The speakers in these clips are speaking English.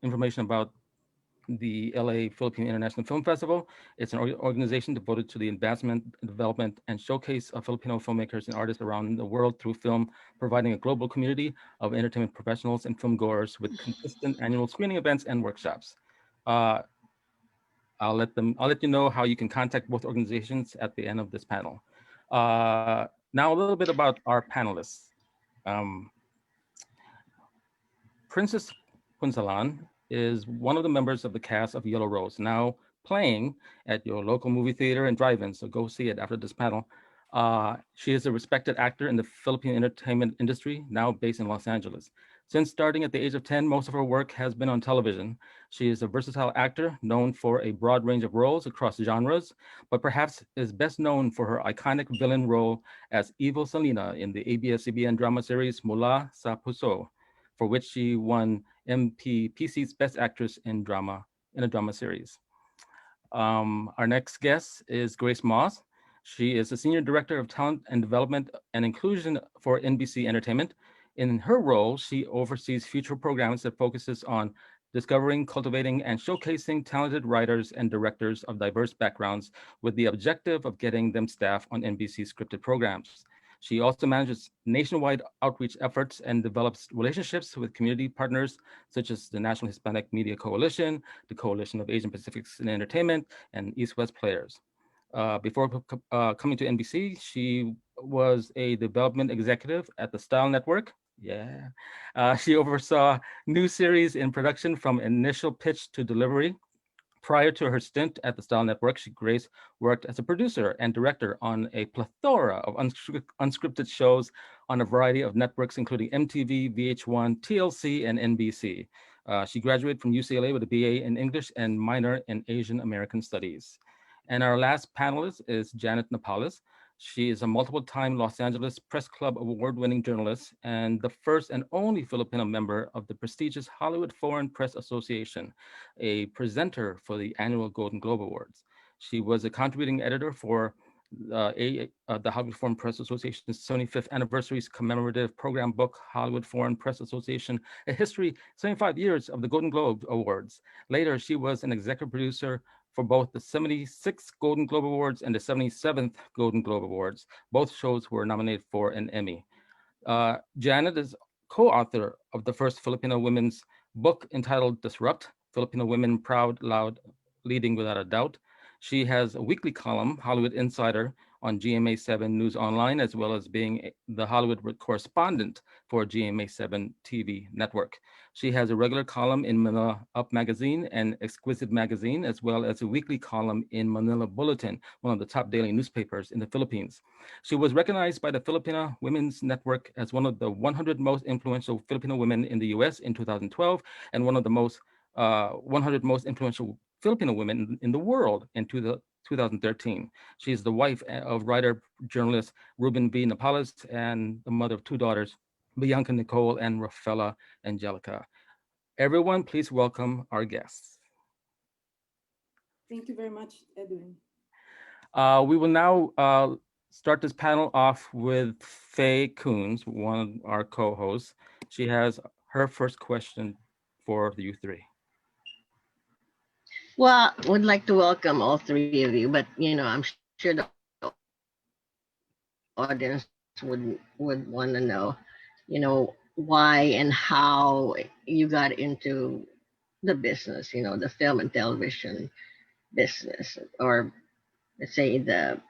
information about the LA Philippine International Film Festival. It's an organization devoted to the advancement, development, and showcase of Filipino filmmakers and artists around the world through film, providing a global community of entertainment professionals and film goers with consistent annual screening events and workshops. Uh, I'll let you know how you can contact both organizations at the end of this panel. Now a little bit about our panelists. Um, Princess Punzalan is one of the members of the cast of Yellow Rose, now playing at your local movie theater and drive-in, so go see it after this panel. She is a respected actor in the Philippine entertainment industry, now based in Los Angeles. Since starting at the age of 10, most of her work has been on television. She is a versatile actor known for a broad range of roles across genres, but perhaps is best known for her iconic villain role as Evil Selena in the ABS-CBN drama series Mula sa Puso, for which she won MPPC's Best Actress in a drama series. Our next guest is Grace Moss. She is the Senior Director of Talent and Development and Inclusion for NBC Entertainment. In her role, she oversees future programs that focuses on discovering, cultivating, and showcasing talented writers and directors of diverse backgrounds with the objective of getting them staff on NBC scripted programs. She also manages nationwide outreach efforts and develops relationships with community partners such as the National Hispanic Media Coalition, the Coalition of Asian Pacifics in Entertainment, and East West Players. Before coming to NBC, she was a development executive at the Style Network. Yeah. She oversaw new series in production from initial pitch to delivery. Prior to her stint at the Style Network, Grace worked as a producer and director on a plethora of unscripted shows on a variety of networks, including MTV, VH1, TLC, and NBC. She graduated from UCLA with a BA in English and minor in Asian American Studies. And our last panelist is Janet Nepales. She is a multiple-time Los Angeles Press Club award-winning journalist and the first and only Filipino member of the prestigious Hollywood Foreign Press Association, a presenter for the annual Golden Globe Awards. She was a contributing editor for the Hollywood Foreign Press Association's 75th anniversary's commemorative program book, Hollywood Foreign Press Association, A History, 75 Years of the Golden Globe Awards. Later, she was an executive producer for both the 76th Golden Globe Awards and the 77th Golden Globe Awards. Both shows were nominated for an Emmy. Janet is co-author of the first Filipino women's book entitled Disrupt, Filipino Women Proud, Loud, Leading Without a Doubt. She has a weekly column, Hollywood Insider, on GMA7 News Online, as well as being the Hollywood correspondent for GMA7 TV network. She has a regular column in Manila Up Magazine and Exquisite Magazine, as well as a weekly column in Manila Bulletin, one of the top daily newspapers in the Philippines. She was recognized by the Filipino Women's Network as one of the 100 most influential Filipino women in the US in 2012 and one of the 100 most influential Filipino women in the world in 2013. She is the wife of writer journalist Ruben V. Nepales and the mother of two daughters, Bianca Nicole and Rafaela Angelica. Everyone, please welcome our guests. Thank you very much, Edwin. We will now start this panel off with Faye Koons, one of our co-hosts. She has her first question for you three. Well, would like to welcome all three of you, but I'm sure the audience would want to know, why and how you got into the business, the film and television business, or let's say the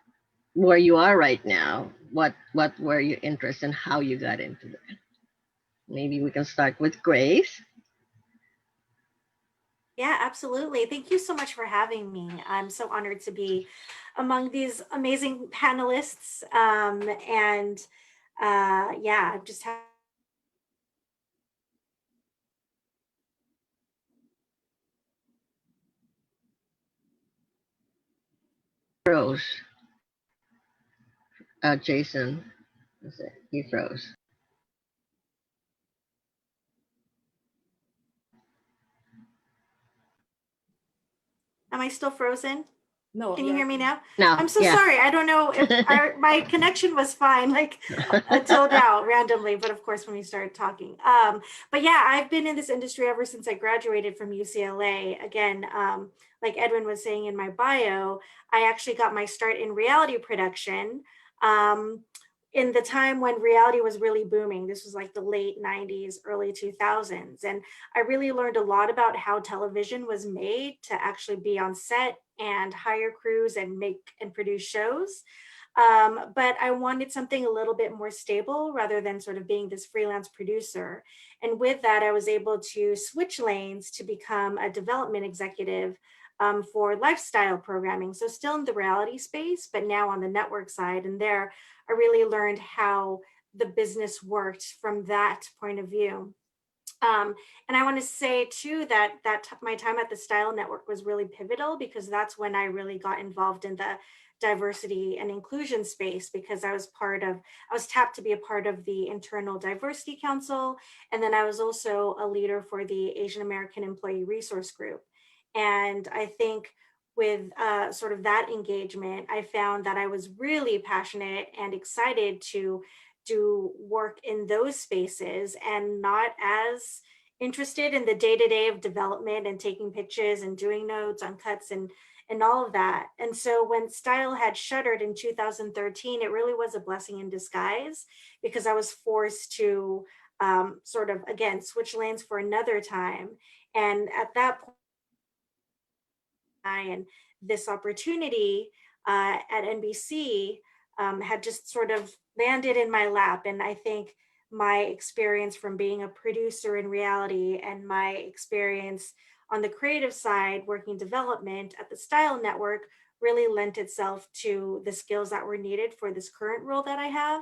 where you are right now. What were your interests and how you got into that? Maybe we can start with Grace. Yeah, absolutely. Thank you so much for having me. I'm so honored to be among these amazing panelists. And yeah, I'm just happy to be here. Froze. Jason. He froze. Am I still frozen? No, Can you hear me now? No, I'm so yeah. sorry. I don't know if my connection was fine, like until now, randomly. But of course, when we started talking. But yeah, I've been in this industry ever since I graduated from UCLA. Again, like Edwin was saying in my bio, I actually got my start in reality production. Um, in the time when reality was really booming. This was like the late 90s, early 2000s. And I really learned a lot about how television was made to actually be on set and hire crews and make and produce shows. But I wanted something a little bit more stable rather than sort of being this freelance producer. And with that, I was able to switch lanes to become a development executive for lifestyle programming. So still in the reality space, but now on the network side. And there, I really learned how the business worked from that point of view. And I want to say too that my time at the Style Network was really pivotal because that's when I really got involved in the diversity and inclusion space because I was tapped to be a part of the Internal Diversity Council, and then I was also a leader for the Asian American Employee Resource Group. And I think with sort of that engagement, I found that I was really passionate and excited to do work in those spaces and not as interested in the day-to-day of development and taking pictures and doing notes on cuts and all of that. And so when Style had shuttered in 2013, it really was a blessing in disguise because I was forced to sort of, again, switch lanes for another time. And at that point, and this opportunity at NBC had just sort of landed in my lap. And I think my experience from being a producer in reality and my experience on the creative side, working development at the Style Network, really lent itself to the skills that were needed for this current role that I have.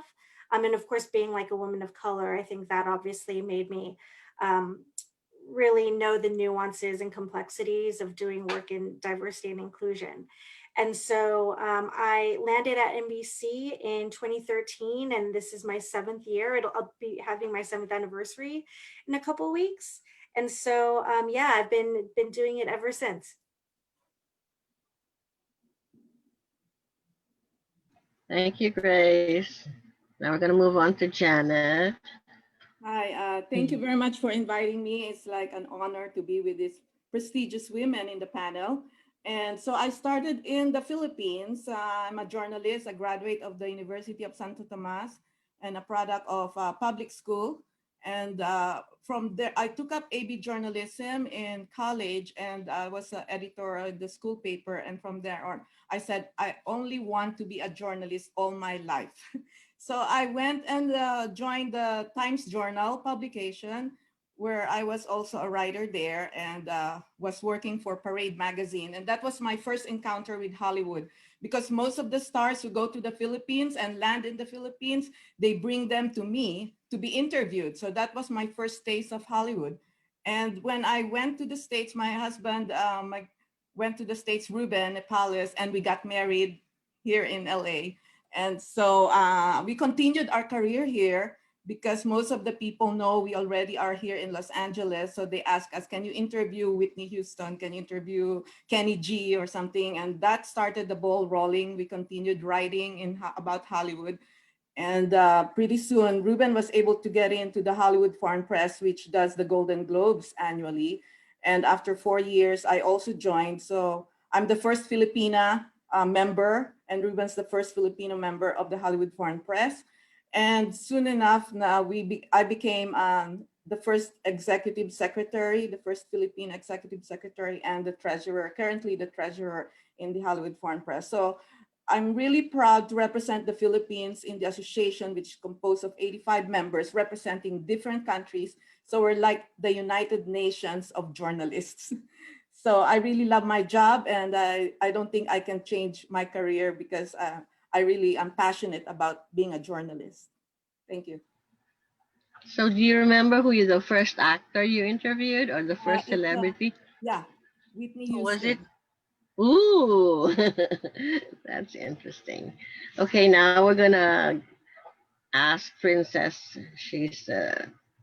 And of course, being like a woman of color, I think that obviously made me really know the nuances and complexities of doing work in diversity and inclusion. And so I landed at NBC in 2013, and this is my 7th year. I'll be having my 7th anniversary in a couple of weeks. And so, yeah, I've been doing it ever since. Thank you, Grace. Now we're going to move on to Janet. Hi, thank you very much for inviting me. It's like an honor to be with these prestigious women in the panel. And so I started in the Philippines. I'm a journalist, a graduate of the University of Santo Tomas and a product of public school. And from there, I took up AB journalism in college and I was an editor of the school paper. And from there on, I said, I only want to be a journalist all my life. So I went and joined the Times Journal publication, where I was also a writer there and was working for Parade magazine. And that was my first encounter with Hollywood, because most of the stars who go to the Philippines and land in the Philippines, they bring them to me to be interviewed. So that was my first taste of Hollywood. And when I went to the States, my husband went to the States, Ruben, Nepales, and we got married here in LA. And so we continued our career here because most of the people know we already are here in Los Angeles. So they ask us, can you interview Whitney Houston? Can you interview Kenny G or something? And that started the ball rolling. We continued writing about Hollywood. And pretty soon, Ruben was able to get into the Hollywood Foreign Press, which does the Golden Globes annually. And after 4 years, I also joined. So I'm the first Filipina member, and Ruben's the first Filipino member of the Hollywood Foreign Press. And soon enough, now I became the first executive secretary, the first Filipino executive secretary, and the treasurer, currently the treasurer in the Hollywood Foreign Press. So I'm really proud to represent the Philippines in the association, which is composed of 85 members representing different countries. So we're like the United Nations of journalists. So I really love my job, and I don't think I can change my career because I'm passionate about being a journalist. Thank you. So do you remember who the first actor you interviewed or the first celebrity? Yeah, Whitney Who Houston. was it? Ooh, that's interesting. Okay, now we're gonna ask Princess. She's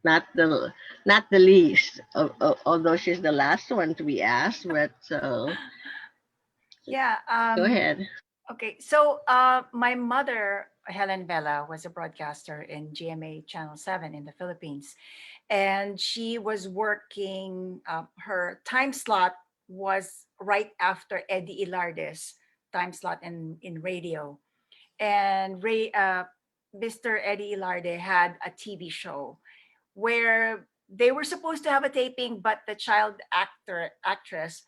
not the least, although she's the last one to be asked. But Yeah. Go ahead. Okay. So my mother, Helen Vela, was a broadcaster in GMA Channel 7 in the Philippines. And she was working, her time slot was right after Eddie Ilarde's time slot in radio. And Mr. Eddie Ilarde had a TV show where they were supposed to have a taping, but the child actress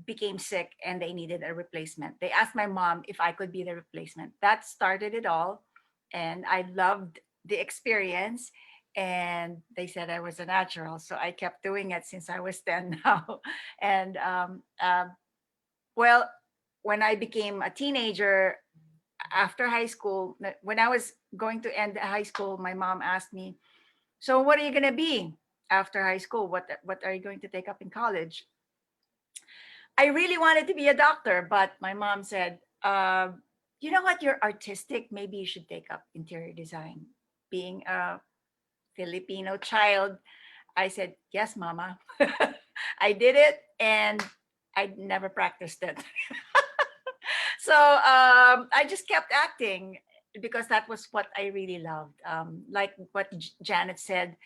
became sick and they needed a replacement. They asked my mom if I could be the replacement. That started it all. And I loved the experience. And they said I was a natural. So I kept doing it since I was 10 now. And well, when I became a teenager after high school, when I was going to end high school, my mom asked me, so what are you going to be after high school? What are you going to take up in college? I really wanted to be a doctor, but my mom said, you know what, you're artistic. Maybe you should take up interior design. Being a Filipino child, I said, yes, mama. I did it and I never practiced it. So I just kept acting because that was what I really loved. Like what Janet said,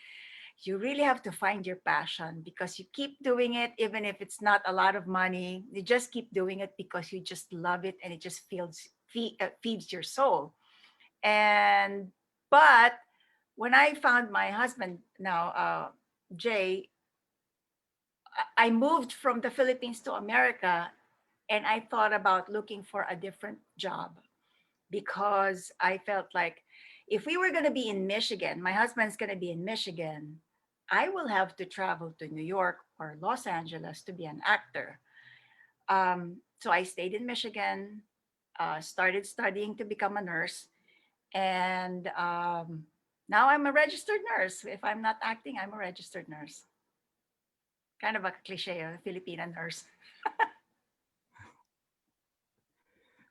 you really have to find your passion because you keep doing it even if it's not a lot of money. You just keep doing it because you just love it and it just feeds your soul. And but when I found my husband now, Jay, I moved from the Philippines to America and I thought about looking for a different job because I felt like if we were going to be in Michigan, my husband's going to be in Michigan, I will have to travel to New York or Los Angeles to be an actor. So I stayed in Michigan, started studying to become a nurse, and now I'm a registered nurse. If I'm not acting, I'm a registered nurse. Kind of a cliche, a Filipino nurse.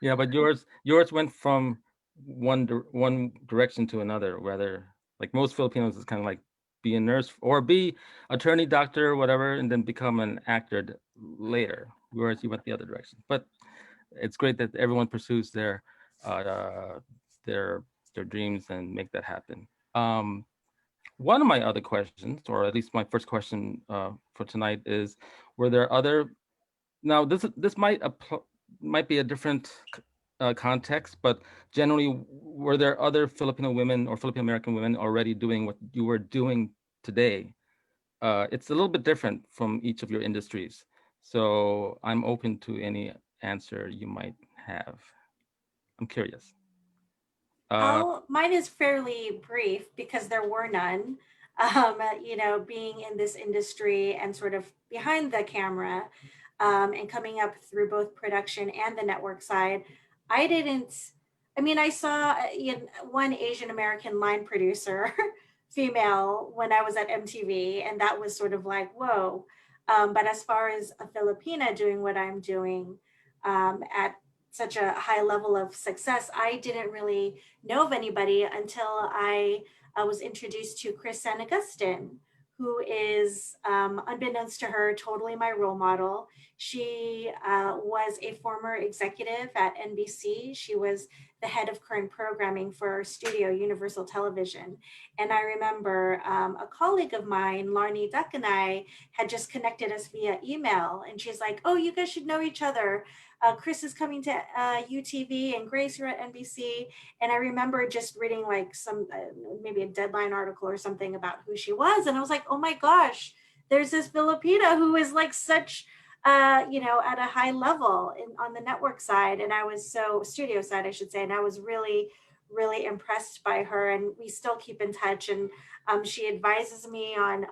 Yeah, but yours went from one direction to another. Whether like most Filipinos, it's kind of like be a nurse or be attorney, doctor, whatever, and then become an actor later. Whereas you went the other direction. But it's great that everyone pursues uh, their their dreams and make that happen. One of my other questions, or at least my first question for tonight, is: were there other? Now, this might be a different context, but generally, were there other Filipino women or Filipino American women already doing what you were doing today? It's a little bit different from each of your industries, so I'm open to any answer you might have. I'm curious. Mine is fairly brief because there were none. Being in this industry and sort of behind the camera, and coming up through both production and the network side, I didn't. I mean, I saw one Asian American line producer, female, when I was at MTV, and that was sort of like, whoa. But as far as a Filipina doing what I'm doing at such a high level of success, I didn't really know of anybody until I was introduced to Chris San Agustin, who is, unbeknownst to her, totally my role model. She was a former executive at NBC. She was the head of current programming for Studio Universal Television. And I remember a colleague of mine, Larnie Duck, and I had just connected us via email. And she's like, oh, you guys should know each other. Chris is coming to UTV and Grace, you're at NBC. And I remember just reading like some, maybe a Deadline article or something about who she was. And I was like, oh my gosh, there's this Filipina who is like such, at a high level on the network side. And I was studio side, I should say. And I was really, really impressed by her. And we still keep in touch. And she advises me on,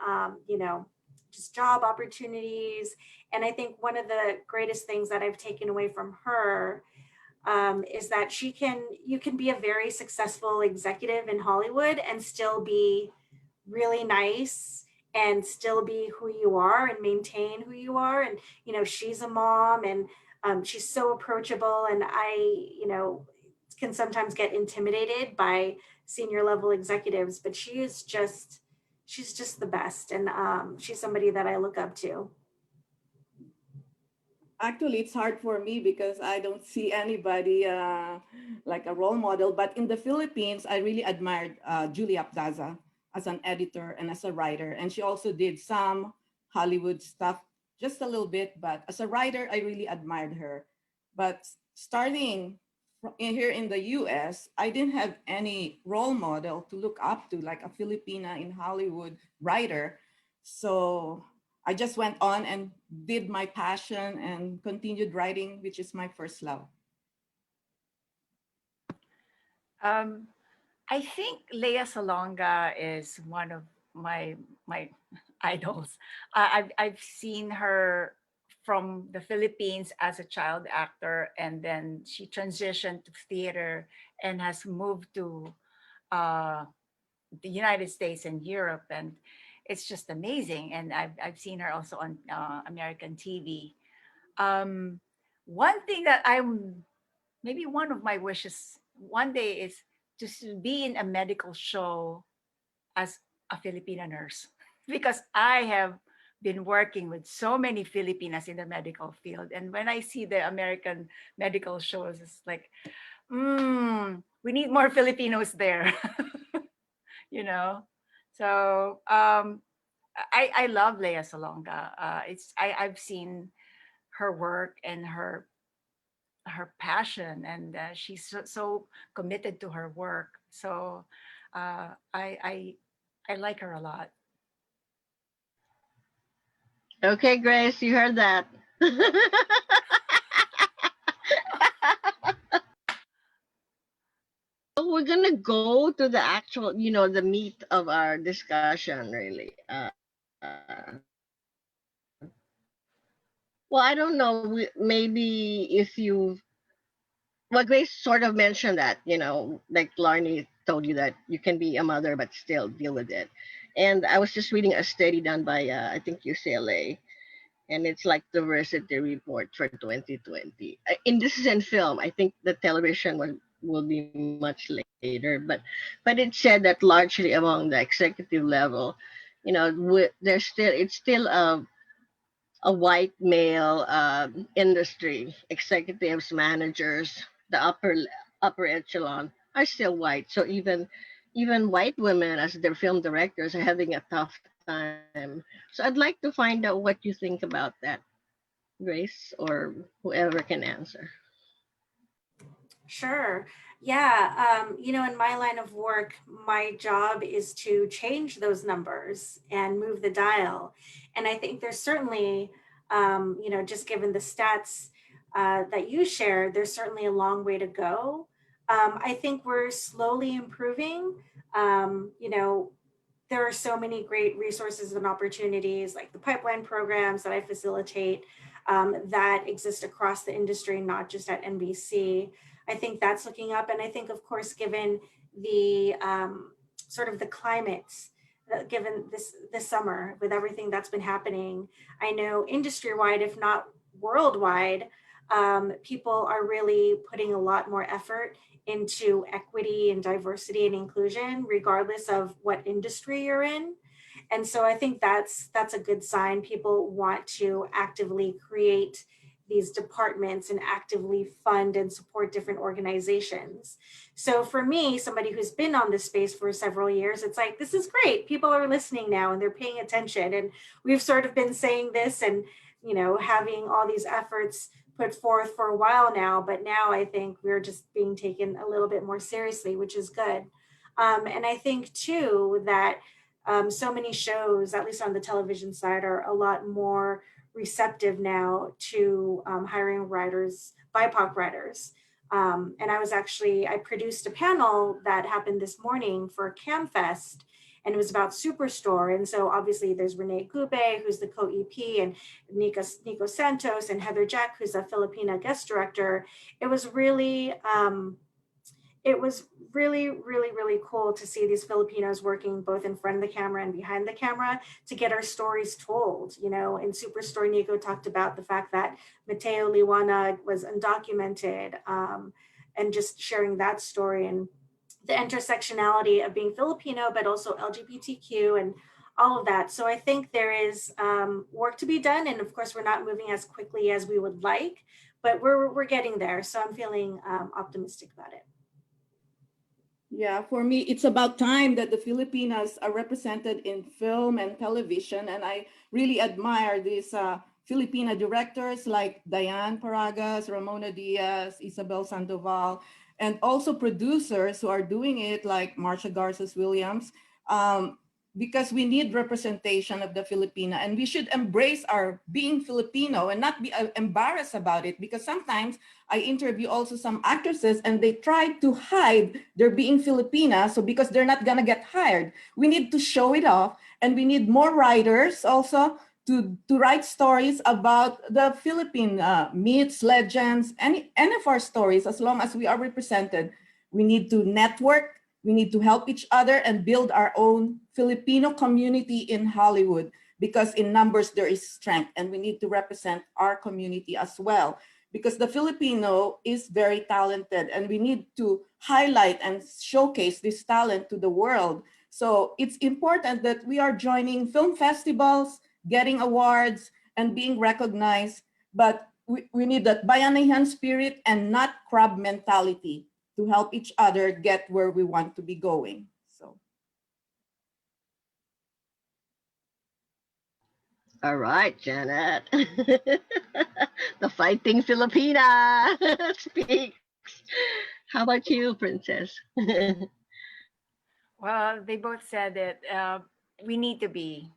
just job opportunities. And I think one of the greatest things that I've taken away from her is that you can be a very successful executive in Hollywood and still be really nice and still be who you are and maintain who you are. And, she's a mom and she's so approachable. And I, can sometimes get intimidated by senior level executives, but she's just the best. And she's somebody that I look up to. Actually, it's hard for me because I don't see anybody like a role model. But in the Philippines, I really admired Julia Plaza as an editor and as a writer. And she also did some Hollywood stuff, just a little bit. But as a writer, I really admired her. But starting here in the US, I didn't have any role model to look up to, like a Filipina in Hollywood writer. So I just went on and did my passion and continued writing, which is my first love. Um, I think Lea Salonga is one of my idols. I've seen her from the Philippines as a child actor, and then she transitioned to theater and has moved to uh, the United States and Europe, and it's just amazing. And I've seen her also on American TV. Um, One thing that I'm maybe one of my wishes one day is to be in a medical show as a Filipina nurse because I have been working with so many Filipinas in the medical field. And when I see the American medical shows, it's like, we need more Filipinos there, you know? So I love Lea Salonga. I've seen her work and her passion, and she's so committed to her work. So uh, I, I I like her a lot. Okay, Grace, you heard that. So we're gonna go to the actual, the meat of our discussion, really. Well, I don't know. Maybe if you, well, Grace sort of mentioned that, like Larnie told you that you can be a mother but still deal with it. And I was just reading a study done by, I think, UCLA, and it's like diversity report for 2020. This is in film. I think the television will be much later, but it said that largely among the executive level, there's still it's still a white male industry. Executives, managers, the upper echelon are still white. So even white women as their film directors are having a tough time. So I'd like to find out what you think about that, Grace, or whoever can answer. Sure. Yeah. In my line of work, my job is to change those numbers and move the dial. And I think there's certainly, just given the stats that you shared, there's certainly a long way to go. I think we're slowly improving. There are so many great resources and opportunities like the pipeline programs that I facilitate that exist across the industry, not just at NBC. I think that's looking up. And I think, of course, given the sort of the climate, given this summer with everything that's been happening, I know industry wide, if not worldwide, people are really putting a lot more effort into equity and diversity and inclusion, regardless of what industry you're in. And so I think that's a good sign. People want to actively create these departments and actively fund and support different organizations. So for me, somebody who's been on this space for several years, it's like, this is great. People are listening now and they're paying attention. And we've sort of been saying this and, having all these efforts put forth for a while now, but now I think we're just being taken a little bit more seriously, which is good. And I think too that so many shows, at least on the television side, are a lot more receptive now to hiring writers, BIPOC writers. And I produced a panel that happened this morning for CamFest, and it was about Superstore. And so obviously there's Renee Gube, who's the co-EP, and Nico Santos, and Heather Jack, who's a Filipina guest director. It was really, really cool to see these Filipinos working both in front of the camera and behind the camera to get our stories told. In Superstore, Nico talked about the fact that Mateo Liwanag was undocumented, and just sharing that story and the intersectionality of being Filipino, but also LGBTQ and all of that. So I think there is work to be done. And of course, we're not moving as quickly as we would like, but we're getting there. So I'm feeling optimistic about it. Yeah, for me, it's about time that the Filipinas are represented in film and television. And I really admire these Filipina directors like Diane Paragas, Ramona Diaz, Isabel Sandoval, and also producers who are doing it like Marcia Garces Williams. Because we need representation of the Filipina, and we should embrace our being Filipino and not be embarrassed about it, because sometimes I interview also some actresses and they try to hide their being Filipina. So because they're not gonna get hired, we need to show it off, and we need more writers also to write stories about the Philippine myths, legends, any of our stories. As long as we are represented, we need to network. We need to help each other and build our own Filipino community in Hollywood, because in numbers there is strength, and we need to represent our community as well, because the Filipino is very talented and we need to highlight and showcase this talent to the world. So it's important that we are joining film festivals, getting awards, and being recognized, but we need that bayanihan spirit and not crab mentality to help each other get where we want to be going. So. All right, Janet. The fighting Filipina speaks. How about you, Princess? Well, they both said that we need to be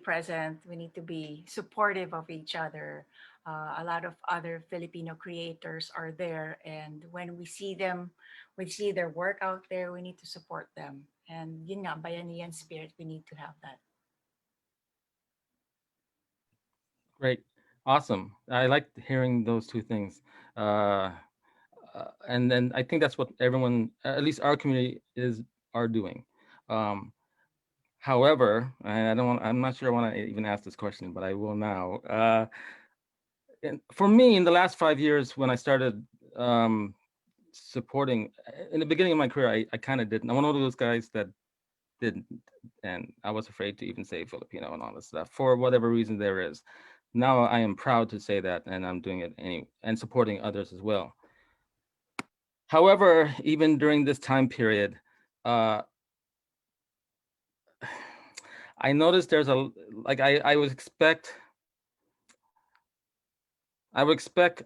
present. We need to be supportive of each other. A lot of other Filipino creators are there, and when we see them, we see their work out there. We need to support them, and yun nga, bayanihan spirit. We need to have that. Great. Awesome. I like hearing those two things. And then I think that's what everyone, at least our community, are doing. However, and I'm not sure I want to even ask this question, but I will now. And for me, in the last 5 years, when I started supporting, in the beginning of my career, I kind of didn't. I'm one of those guys that didn't, and I was afraid to even say Filipino and all this stuff for whatever reason there is. Now I am proud to say that, and I'm doing it anyway, and supporting others as well. However, even during this time period, I noticed there's like I would expect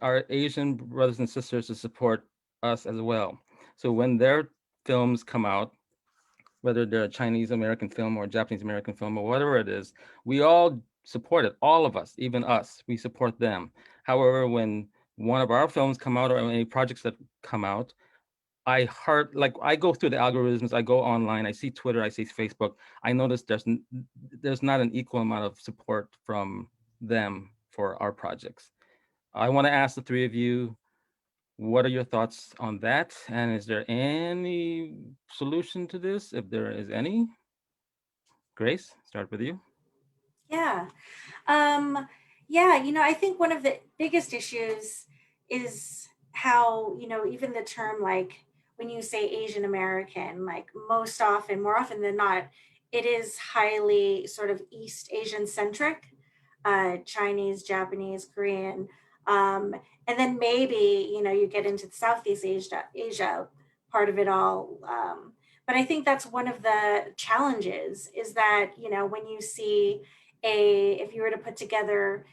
our Asian brothers and sisters to support us as well. So when their films come out, whether they're a Chinese American film or Japanese American film or whatever it is, we all support it. All of us, even us, we support them. However, when one of our films come out or any projects that come out, I go through the algorithms, I go online, I see Twitter, I see Facebook. I notice there's not an equal amount of support from them for our projects. I want to ask the three of you, what are your thoughts on that? And is there any solution to this, if there is any? Grace, start with you. Yeah. Yeah, I think one of the biggest issues is how, even the term, like when you say Asian American, like more often than not, it is highly sort of East Asian centric, Chinese, Japanese, Korean. And then maybe, you get into the Southeast Asia part of it all. But I think that's one of the challenges is that, when you see if you were to put together,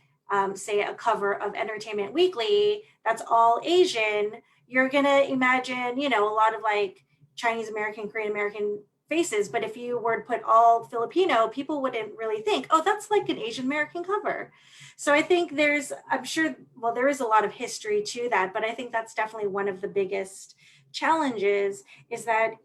say, a cover of Entertainment Weekly, that's all Asian, you're going to imagine, a lot of like Chinese American, Korean American faces. But if you were to put all Filipino, people wouldn't really think, oh, that's like an Asian American cover. So I think there is a lot of history to that, but I think that's definitely one of the biggest challenges is that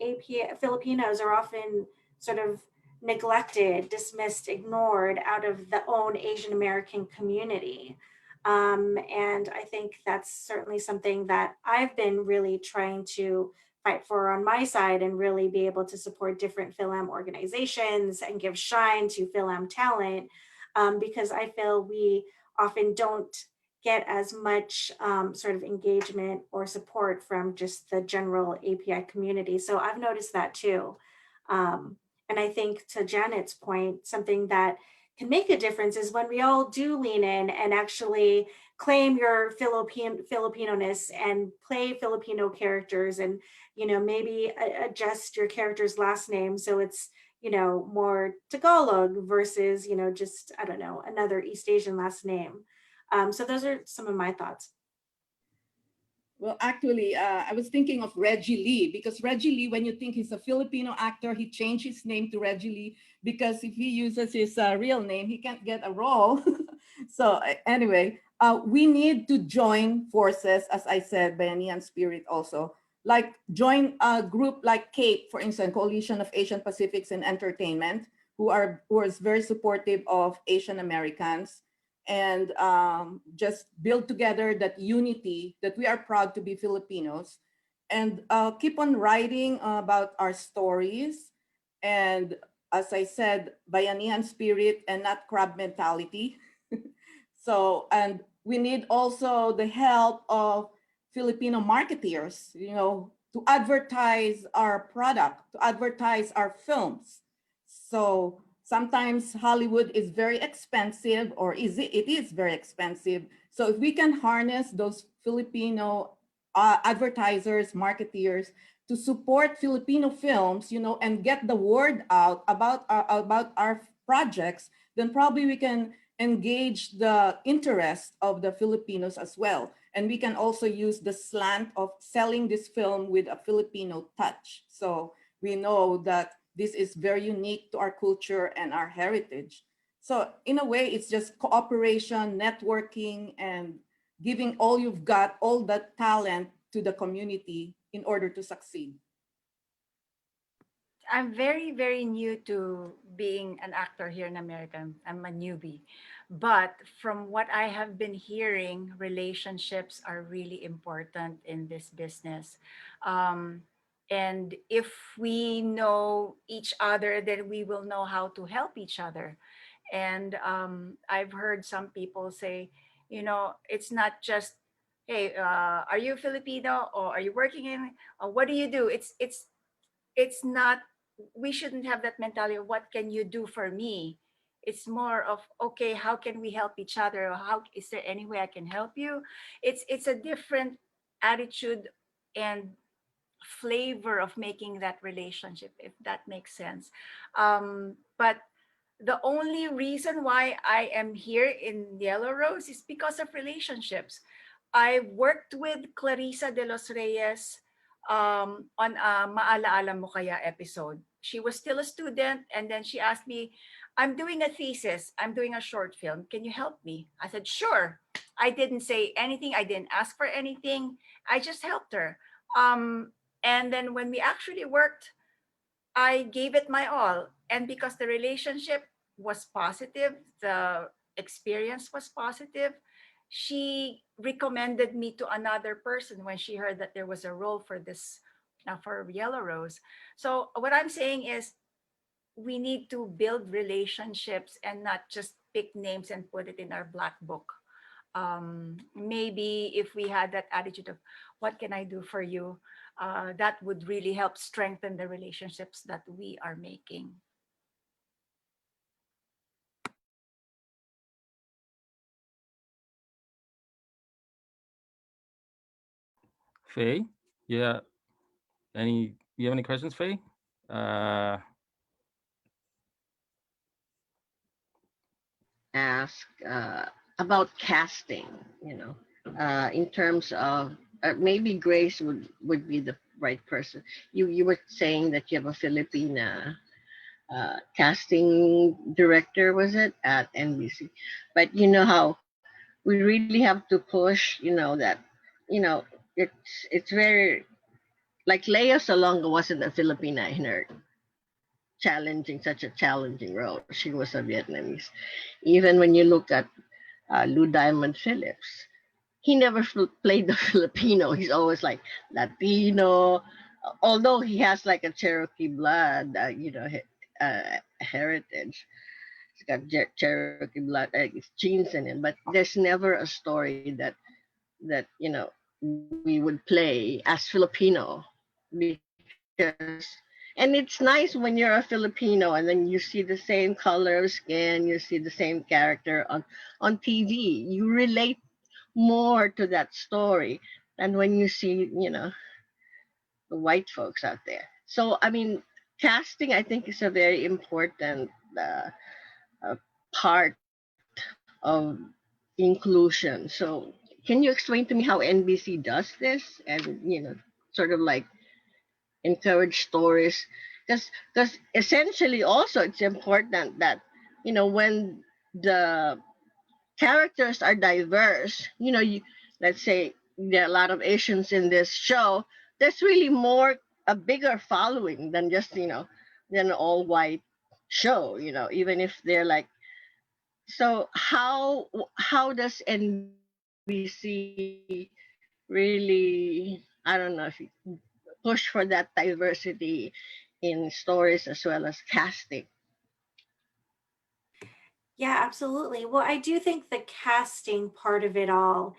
Filipinos are often sort of neglected, dismissed, ignored out of the own Asian American community. And I think that's certainly something that I've been really trying to fight for on my side and really be able to support different Film organizations and give shine to Film talent, because I feel we often don't get as much sort of engagement or support from just the general API community. So I've noticed that too. And I think, to Janet's point, something that can make a difference is when we all do lean in and actually claim your Filipino-ness and play Filipino characters, and maybe adjust your character's last name so it's more Tagalog versus just, I don't know, another East Asian last name. So those are some of my thoughts. Well, actually, I was thinking of Reggie Lee, because Reggie Lee, when you think he's a Filipino actor, he changed his name to Reggie Lee because if he uses his real name, he can't get a role. So anyway, we need to join forces, as I said, Bayanihan Spirit also. Like join a group like CAPE, for instance, Coalition of Asian Pacifics in Entertainment, who is very supportive of Asian Americans, and just build together that unity that we are proud to be Filipinos, and keep on writing about our stories. And as I said, Bayanihan spirit and not crab mentality. So, and we need also the help of Filipino marketeers, to advertise our product, to advertise our films. So sometimes Hollywood is very expensive, or it is very expensive. So if we can harness those Filipino advertisers, marketeers to support Filipino films, and get the word out about our projects, then probably we can engage the interest of the Filipinos as well. And we can also use the slant of selling this film with a Filipino touch. So we know that this is very unique to our culture and our heritage. So in a way, it's just cooperation, networking, and giving all you've got, all that talent to the community in order to succeed. I'm very, very new to being an actor here in America. I'm a newbie. But from what I have been hearing, relationships are really important in this business. Um, and if we know each other, then we will know how to help each other. And I've heard some people say, it's not just, hey, are you Filipino, or are you working in, or what do you do? It's not, we shouldn't have that mentality of what can you do for me. It's more of, okay, how can we help each other, or how is there any way I can help you? It's a different attitude and flavor of making that relationship, if that makes sense. But the only reason why I am here in Yellow Rose is because of relationships. I worked with Clarissa de los Reyes on a Maalaala Mo Kaya episode. She was still a student, and then she asked me, I'm doing a thesis, I'm doing a short film. Can you help me? I said, sure. I didn't say anything. I didn't ask for anything. I just helped her. And then when we actually worked, I gave it my all. And because the relationship was positive, the experience was positive, she recommended me to another person when she heard that there was a role for this, for Yellow Rose. So what I'm saying is, we need to build relationships and not just pick names and put it in our black book. Maybe if we had that attitude of, what can I do for you? That would really help strengthen the relationships that we are making. Faye, yeah. You have any questions, Faye? Ask about casting, in terms of maybe Grace would be the right person. You were saying that you have a Filipina casting director, was it, at NBC? But you know how we really have to push, that, you know, it's very, like Lea Salonga wasn't a Filipina in her such a challenging role. She was a Vietnamese. Even when you look at Lou Diamond Phillips, he never played the Filipino. He's always like Latino, although he has like a Cherokee blood, heritage. He's got Cherokee blood, genes in him, but there's never a story that we would play as Filipino, because And it's nice when you're a Filipino and then you see the same color of skin, you see the same character on TV. You relate more to that story than when you see, the white folks out there. So, I mean, casting, I think, is a very important uh, part of inclusion. So, can you explain to me how NBC does this and, sort of like encourage stories? Because essentially, also, it's important that, when the characters are diverse, let's say there are a lot of Asians in this show, there's really more, a bigger following than just, than an all white show, even if they're like, so how does NBC really, I don't know, if you push for that diversity in stories as well as casting? Yeah, absolutely. Well, I do think the casting part of it all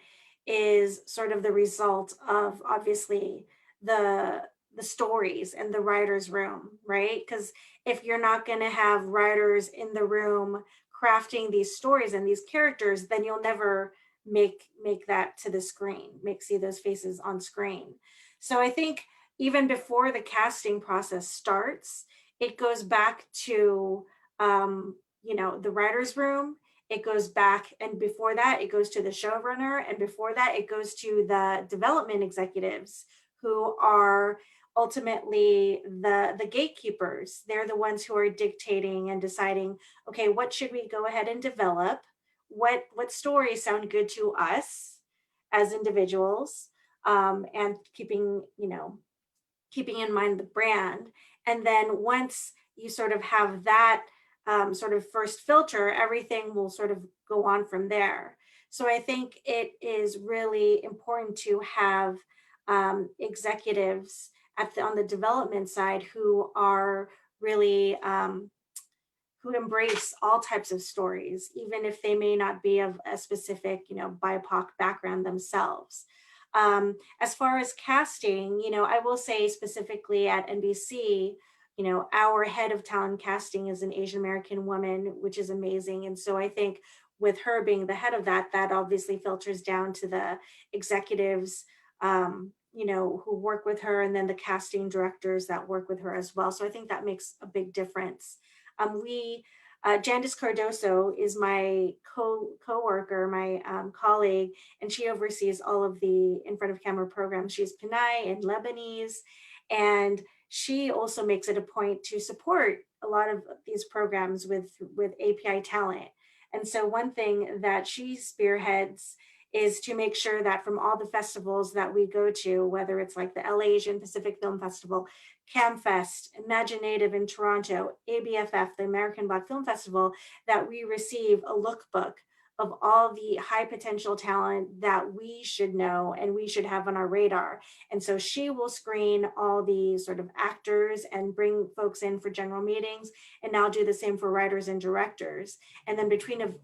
is sort of the result of obviously the stories and the writers' room, right? Because if you're not going to have writers in the room crafting these stories and these characters, then you'll never make that to the screen, see those faces on screen. So I think even before the casting process starts, it goes back to the writer's room. It goes back, and before that it goes to the showrunner, and before that it goes to the development executives, who are ultimately the gatekeepers. They're the ones who are dictating and deciding, okay, what should we go ahead and develop, what stories sound good to us as individuals, and keeping in mind the brand. And then once you sort of have that sort of first filter, everything will sort of go on from there. So I think it is really important to have executives on the development side who are really who embrace all types of stories, even if they may not be of a specific, BIPOC background themselves. As far as casting, I will say specifically at NBC, our head of talent casting is an Asian American woman, which is amazing. And so I think with her being the head of that, that obviously filters down to the executives, who work with her, and then the casting directors that work with her as well. So I think that makes a big difference. Jandis Cardoso is my co-worker, my colleague, and she oversees all of the in front of camera programs. She's Pinay and Lebanese, and she also makes it a point to support a lot of these programs with API talent. And so one thing that she spearheads is to make sure that from all the festivals that we go to, whether it's like the LA Asian Pacific Film Festival, CamFest, Imaginative in Toronto, ABFF, the American Black Film Festival, that we receive a lookbook of all the high potential talent that we should know and we should have on our radar. And so she will screen all the sort of actors and bring folks in for general meetings, and I'll do the same for writers and directors. And then between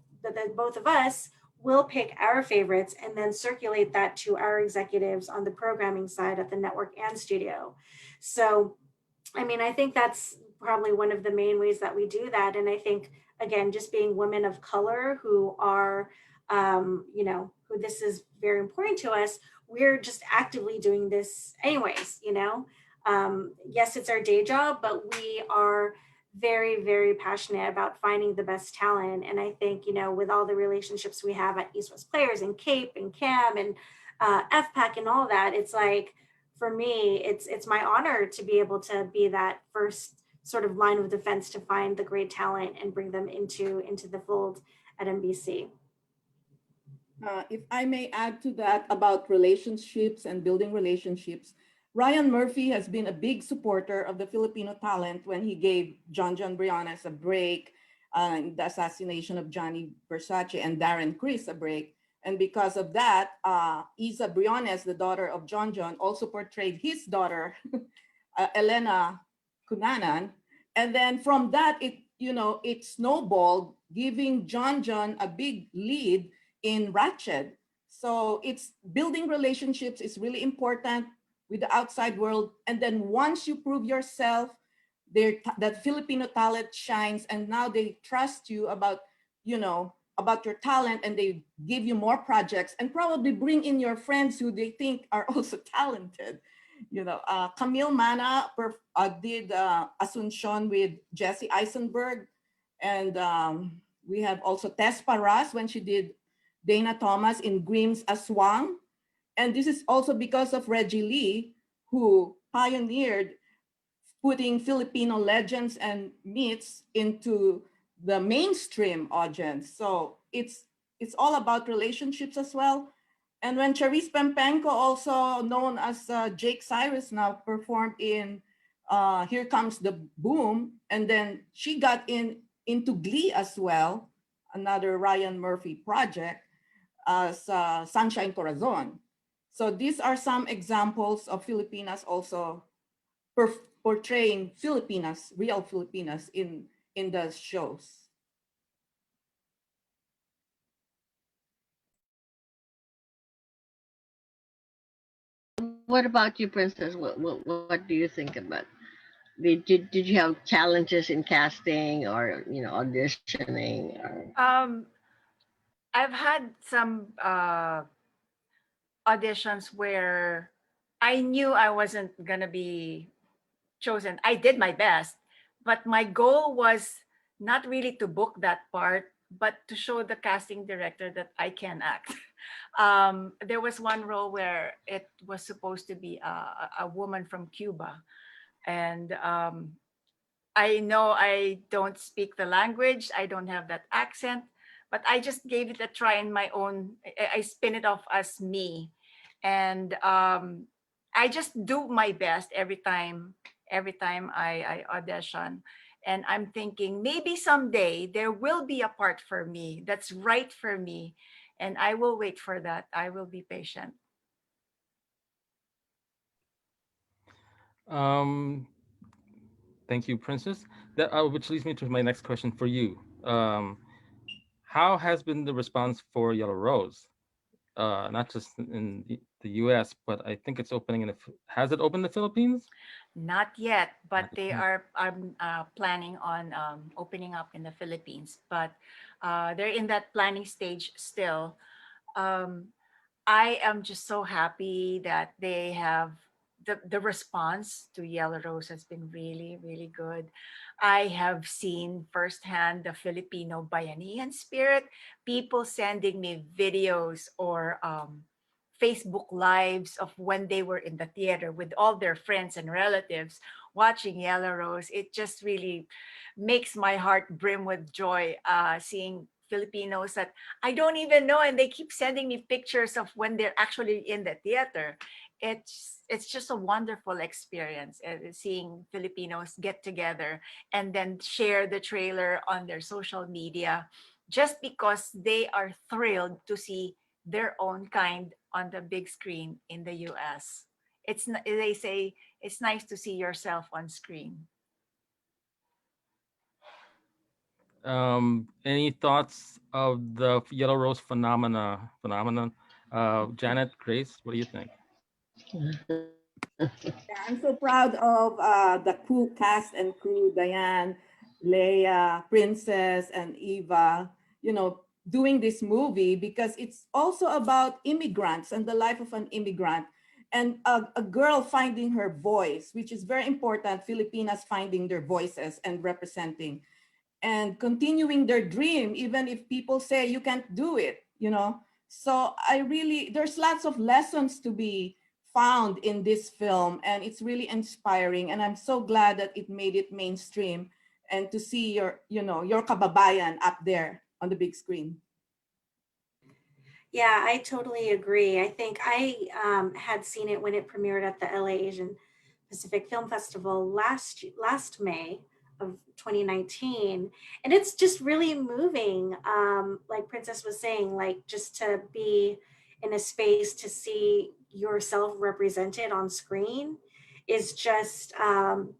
both of us, we'll pick our favorites and then circulate that to our executives on the programming side at the network and studio. So, I mean, I think that's probably one of the main ways that we do that. And I think, again, just being women of color who are, who this is very important to us, we're just actively doing this anyways, yes, it's our day job, but we are very, very passionate about finding the best talent. And I think, with all the relationships we have at East West Players and CAPE and CAM and FPAC and all that, it's like, for me, it's my honor to be able to be that first sort of line of defense to find the great talent and bring them into the fold at NBC. If I may add to that about relationships and building relationships, Ryan Murphy has been a big supporter of the Filipino talent when he gave John Briones a break, the assassination of Johnny Versace, and Darren Criss a break. And because of that, Isa Briones, the daughter of John, also portrayed his daughter, Elena Cunanan. And then from that, it snowballed, giving John a big lead in Ratched. So it's building relationships is really important with the outside world. And then once you prove yourself, that Filipino talent shines, and now they trust you about, about your talent, and they give you more projects and probably bring in your friends who they think are also talented. Camille Mana did Asuncion with Jesse Eisenberg, and we have also Tess Paras when she did Dana Thomas in Grimm's Aswang. And this is also because of Reggie Lee, who pioneered putting Filipino legends and myths into the mainstream audience. So it's all about relationships as well. And when Charisse Pempenko, also known as Jake Cyrus, now performed in Here Comes the Boom, and then she got into Glee as well, another Ryan Murphy project, as Sunshine Corazon. So these are some examples of Filipinas also portraying Filipinas, real Filipinas in the shows. What about you, Princess? What do you think about? Did you have challenges in casting or auditioning or? I've had some auditions where I knew I wasn't gonna be chosen. I did my best, but my goal was not really to book that part, but to show the casting director that I can act. There was one role where it was supposed to be a woman from Cuba, and I know I don't speak the language, I don't have that accent, but I just gave it a try in my own. I spin it off as me, and I just do my best every time I audition. And I'm thinking maybe someday there will be a part for me that's right for me, and I will wait for that. I will be patient. Um, Thank you, Princess. Which leads me to my next question for you. How has been the response for Yellow Rose? Not just in the U.S., but I think it's opening has it opened in the Philippines? Not yet, but Not they yet. are planning on opening up in the Philippines. But they're in that planning stage still. Um, I am just so happy that they have the response to Yellow Rose has been really, really good. I have seen firsthand the Filipino Bayanihan spirit, people sending me videos or Facebook lives of when they were in the theater with all their friends and relatives watching Yellow Rose. It just really makes my heart brim with joy seeing Filipinos that I don't even know, and they keep sending me pictures of when they're actually in the theater. It's just a wonderful experience seeing Filipinos get together and then share the trailer on their social media, just because they are thrilled to see their own kind on the big screen in the US. They say it's nice to see yourself on screen. Any thoughts of the Yellow Rose phenomenon? Janet, Grace, what do you think? Yeah, I'm so proud of the crew, cast and crew, Diane, Leia, Princess, and Eva, doing this movie, because it's also about immigrants and the life of an immigrant, and a girl finding her voice, which is very important, Filipinas finding their voices and representing and continuing their dream, even if people say you can't do it. So there's lots of lessons to be found in this film, and it's really inspiring. And I'm so glad that it made it mainstream, and to see your kababayan up there on the big screen. Yeah, I totally agree. I think I had seen it when it premiered at the LA Asian Pacific Film Festival last May of 2019, and it's just really moving. Like Princess was saying, like just to be in a space to see yourself represented on screen is just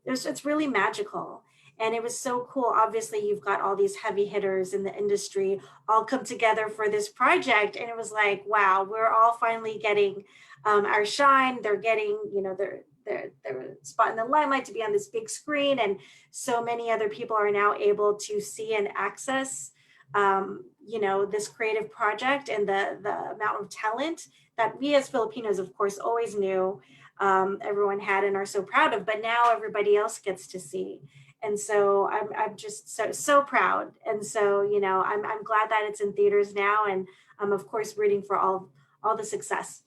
it's really magical. And it was so cool. Obviously, you've got all these heavy hitters in the industry all come together for this project, and it was like, wow, we're all finally getting our shine. They're getting, their spot in the limelight, to be on this big screen, and so many other people are now able to see and access this creative project, and the amount of talent that we as Filipinos, of course, always knew everyone had and are so proud of, but now everybody else gets to see. And so I'm just so proud. And so, I'm glad that it's in theaters now, and I'm of course rooting for all the success.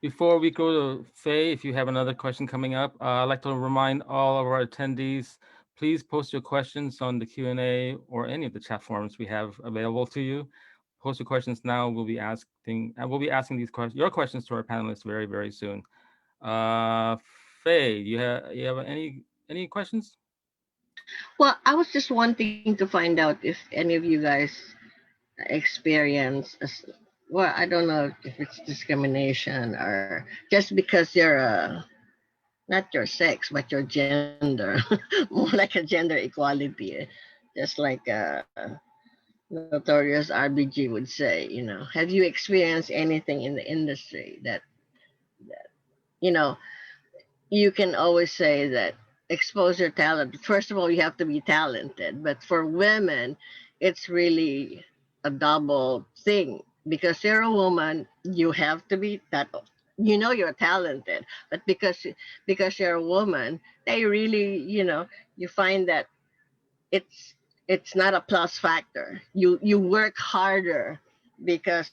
Before we go to Faye, if you have another question coming up, I'd like to remind all of our attendees, please post your questions on the Q&A or any of the chat forums we have available to you. Post your questions now. We'll be asking these your questions to our panelists very, very soon. Faye, you have any questions? Well, I was just wanting to find out if any of you guys experience, well, I don't know if it's discrimination or just because you're not your sex, but your gender, more like a gender equality, just like notorious RBG would say. Have you experienced anything in the industry that you know you can always say that expose your talent. First of all, you have to be talented, but for women, it's really a double thing because you're a woman. You have to be that. You're talented, but because you're a woman, they really you find that it's it's not a plus factor. You work harder because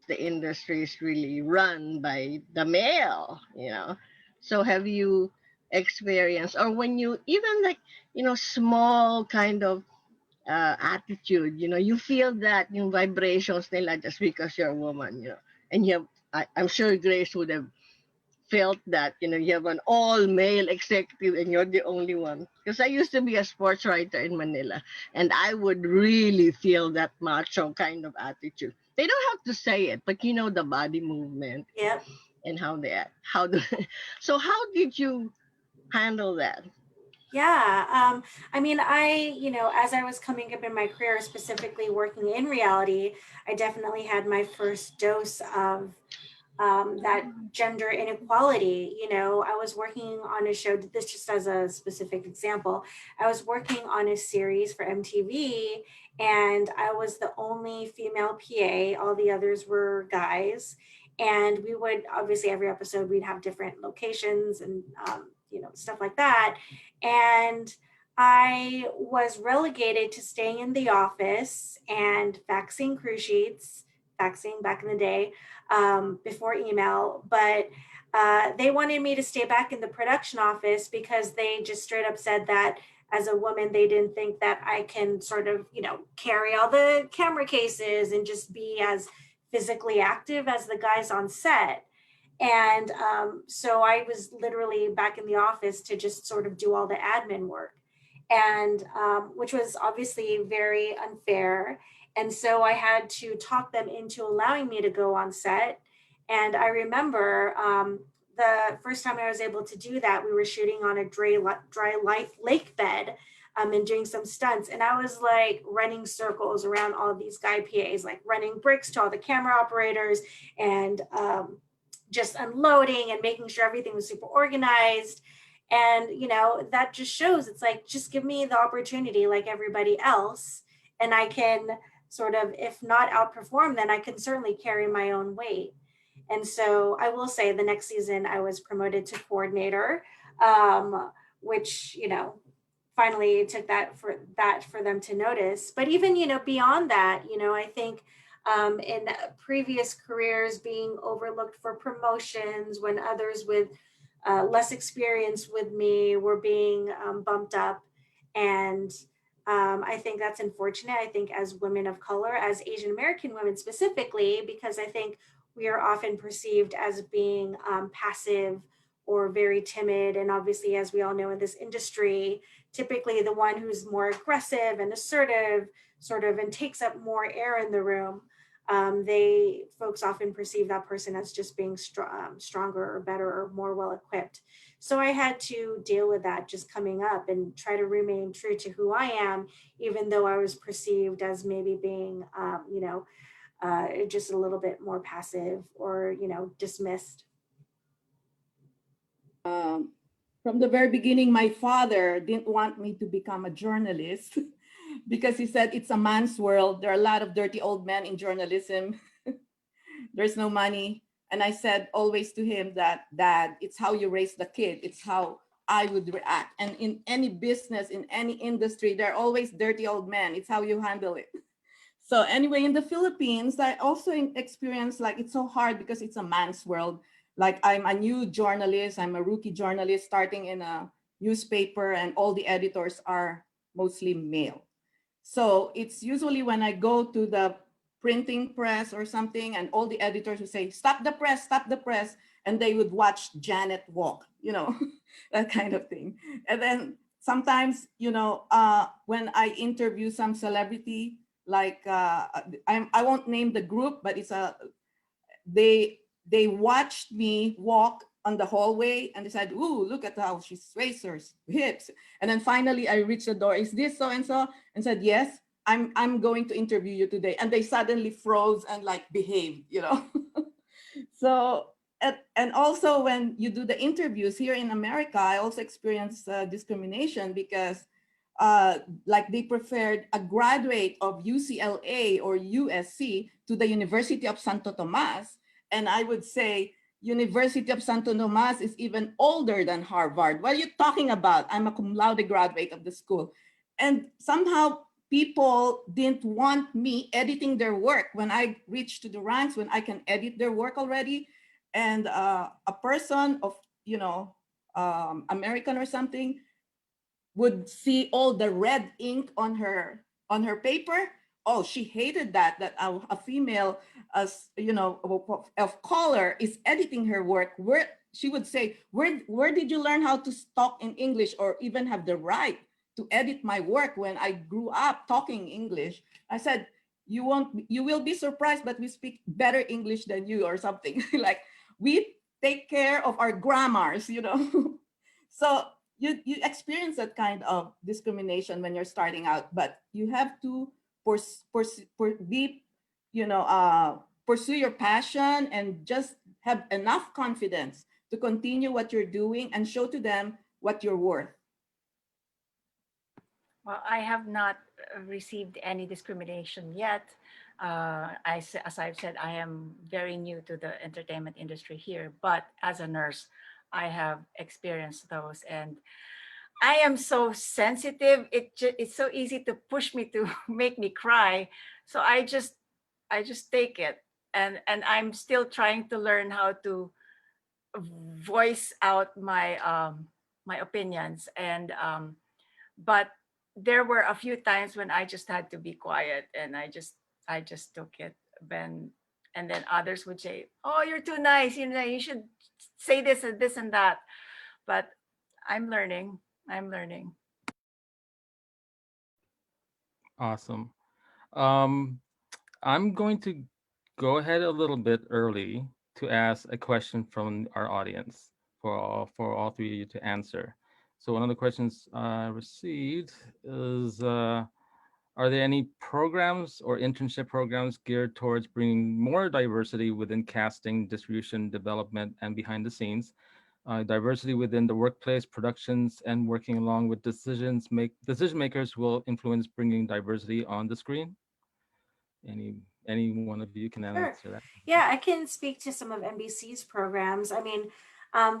the industry is really run by the male. So have you experienced, or when you even like small kind of attitude, you feel that vibrations nila just because you're a woman. And I'm sure Grace would have felt that you have an all male executive and you're the only one, because I used to be a sports writer in Manila, and I would really feel that macho kind of attitude. They don't have to say it, but the body movement Yep. and how they act, how do so how did you handle that? Yeah. I mean, as I was coming up in my career, specifically working in reality, I definitely had my first dose of that gender inequality. I was working on a show, this just as a specific example. I was working on a series for MTV, and I was the only female PA. All the others were guys. And we would, obviously, every episode, we'd have different locations and, stuff like that. And I was relegated to staying in the office and faxing crew sheets, faxing back in the day, before email, but they wanted me to stay back in the production office because they just straight up said that as a woman, they didn't think that I can sort of, carry all the camera cases and just be as physically active as the guys on set. And so I was literally back in the office to just sort of do all the admin work, and which was obviously very unfair. And so I had to talk them into allowing me to go on set. And I remember the first time I was able to do that, we were shooting on a dry lake bed and doing some stunts. And I was like running circles around all of these guy PAs, like running bricks to all the camera operators and just unloading and making sure everything was super organized. And, that just shows, it's like, just give me the opportunity like everybody else. And I can sort of, if not outperform, then I can certainly carry my own weight. And so I will say the next season I was promoted to coordinator, which, finally took that for them to notice. But even, beyond that, I think in previous careers being overlooked for promotions when others with less experience with me were being bumped up. And I think that's unfortunate. I think as women of color, as Asian American women specifically, because I think we are often perceived as being passive or very timid. And obviously, as we all know in this industry, typically the one who's more aggressive and assertive sort of and takes up more air in the room Folks often perceive that person as just being stronger or better or more well equipped. So I had to deal with that just coming up and try to remain true to who I am, even though I was perceived as maybe being, just a little bit more passive or, dismissed. Um, from the very beginning, my father didn't want me to become a journalist because he said it's a man's world. There are a lot of dirty old men in journalism. There's no money. And I said always to him that, Dad, it's how you raise the kid. It's how I would react. And in any business, in any industry, there are always dirty old men. It's how you handle it. So anyway, in the Philippines, I also experienced like it's so hard because it's a man's world. Like I'm a new journalist, I'm a rookie journalist starting in a newspaper, and all the editors are mostly male. So it's usually when I go to the printing press or something, and all the editors would say, stop the press. And they would watch Janet walk, that kind of thing. And then sometimes, when I interview some celebrity, like I won't name the group, but they watched me walk on the hallway and they said, "Ooh, look at how she sways her hips." And then finally I reached the door. "Is this so and so?" And said, "Yes, I'm going to interview you today." And they suddenly froze and like behaved, So and also when you do the interviews here in America, I also experienced discrimination because like they preferred a graduate of UCLA or USC to the University of Santo Tomas. And I would say, University of Santo Tomas is even older than Harvard. What are you talking about? I'm a cum laude graduate of the school. And somehow people didn't want me editing their work when I reached to the ranks, when I can edit their work already. And a person of, American or something would see all the red ink on her paper. Oh, she hated that a female, as of color, is editing her work. Where she would say, where did you learn how to talk in English or even have the right to edit my work when I grew up talking English? I said, you will be surprised, but we speak better English than you or something. Like we take care of our grammars. So you experience that kind of discrimination when you're starting out, but you have to pursue your passion and just have enough confidence to continue what you're doing and show to them what you're worth. Well, I have not received any discrimination yet. As I've said, I am very new to the entertainment industry here, but as a nurse, I have experienced those, and I am so sensitive. It's so easy to push me to make me cry. So I just take it, and I'm still trying to learn how to voice out my opinions, and but there were a few times when I just had to be quiet, and I just took it. Then and then others would say, "Oh, you're too nice. You should say this and this and that." But I'm learning. I'm learning. Awesome. Um, I'm going to go ahead a little bit early to ask a question from our audience for all three of you to answer. So one of the questions I received is, are there any programs or internship programs geared towards bringing more diversity within casting, distribution, development, and behind the scenes? Diversity within the workplace, productions, and working along with decision makers who will influence bringing diversity on the screen. Any one of you can Sure. answer that. Yeah, I can speak to some of NBC's programs. I mean,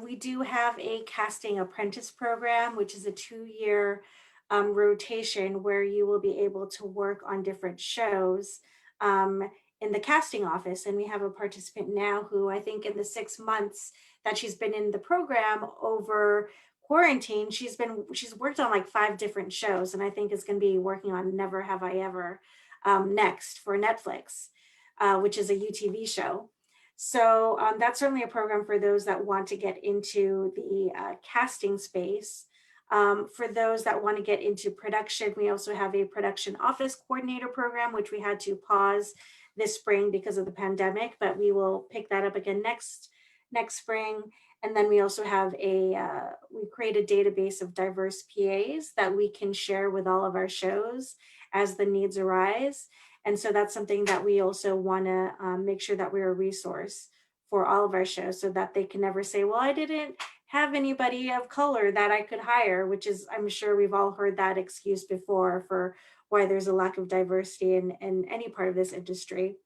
we do have a casting apprentice program, which is a 2-year rotation where you will be able to work on different shows um, in the casting office. And we have a participant now who I think in the 6 months that she's been in the program over quarantine, she's worked on like 5 different shows, and I think is going to be working on Never Have I Ever next for Netflix, which is a UTV show. So that's certainly a program for those that want to get into the casting space. For those that want to get into production, we also have a production office coordinator program, which we had to pause this spring because of the pandemic, but we will pick that up again next spring. And then we also have we create a database of diverse PAs that we can share with all of our shows as the needs arise. And so that's something that we also want to make sure that we're a resource for all of our shows, so that they can never say, well, I didn't have anybody of color that I could hire, which is, I'm sure we've all heard that excuse before for why there's a lack of diversity in any part of this industry.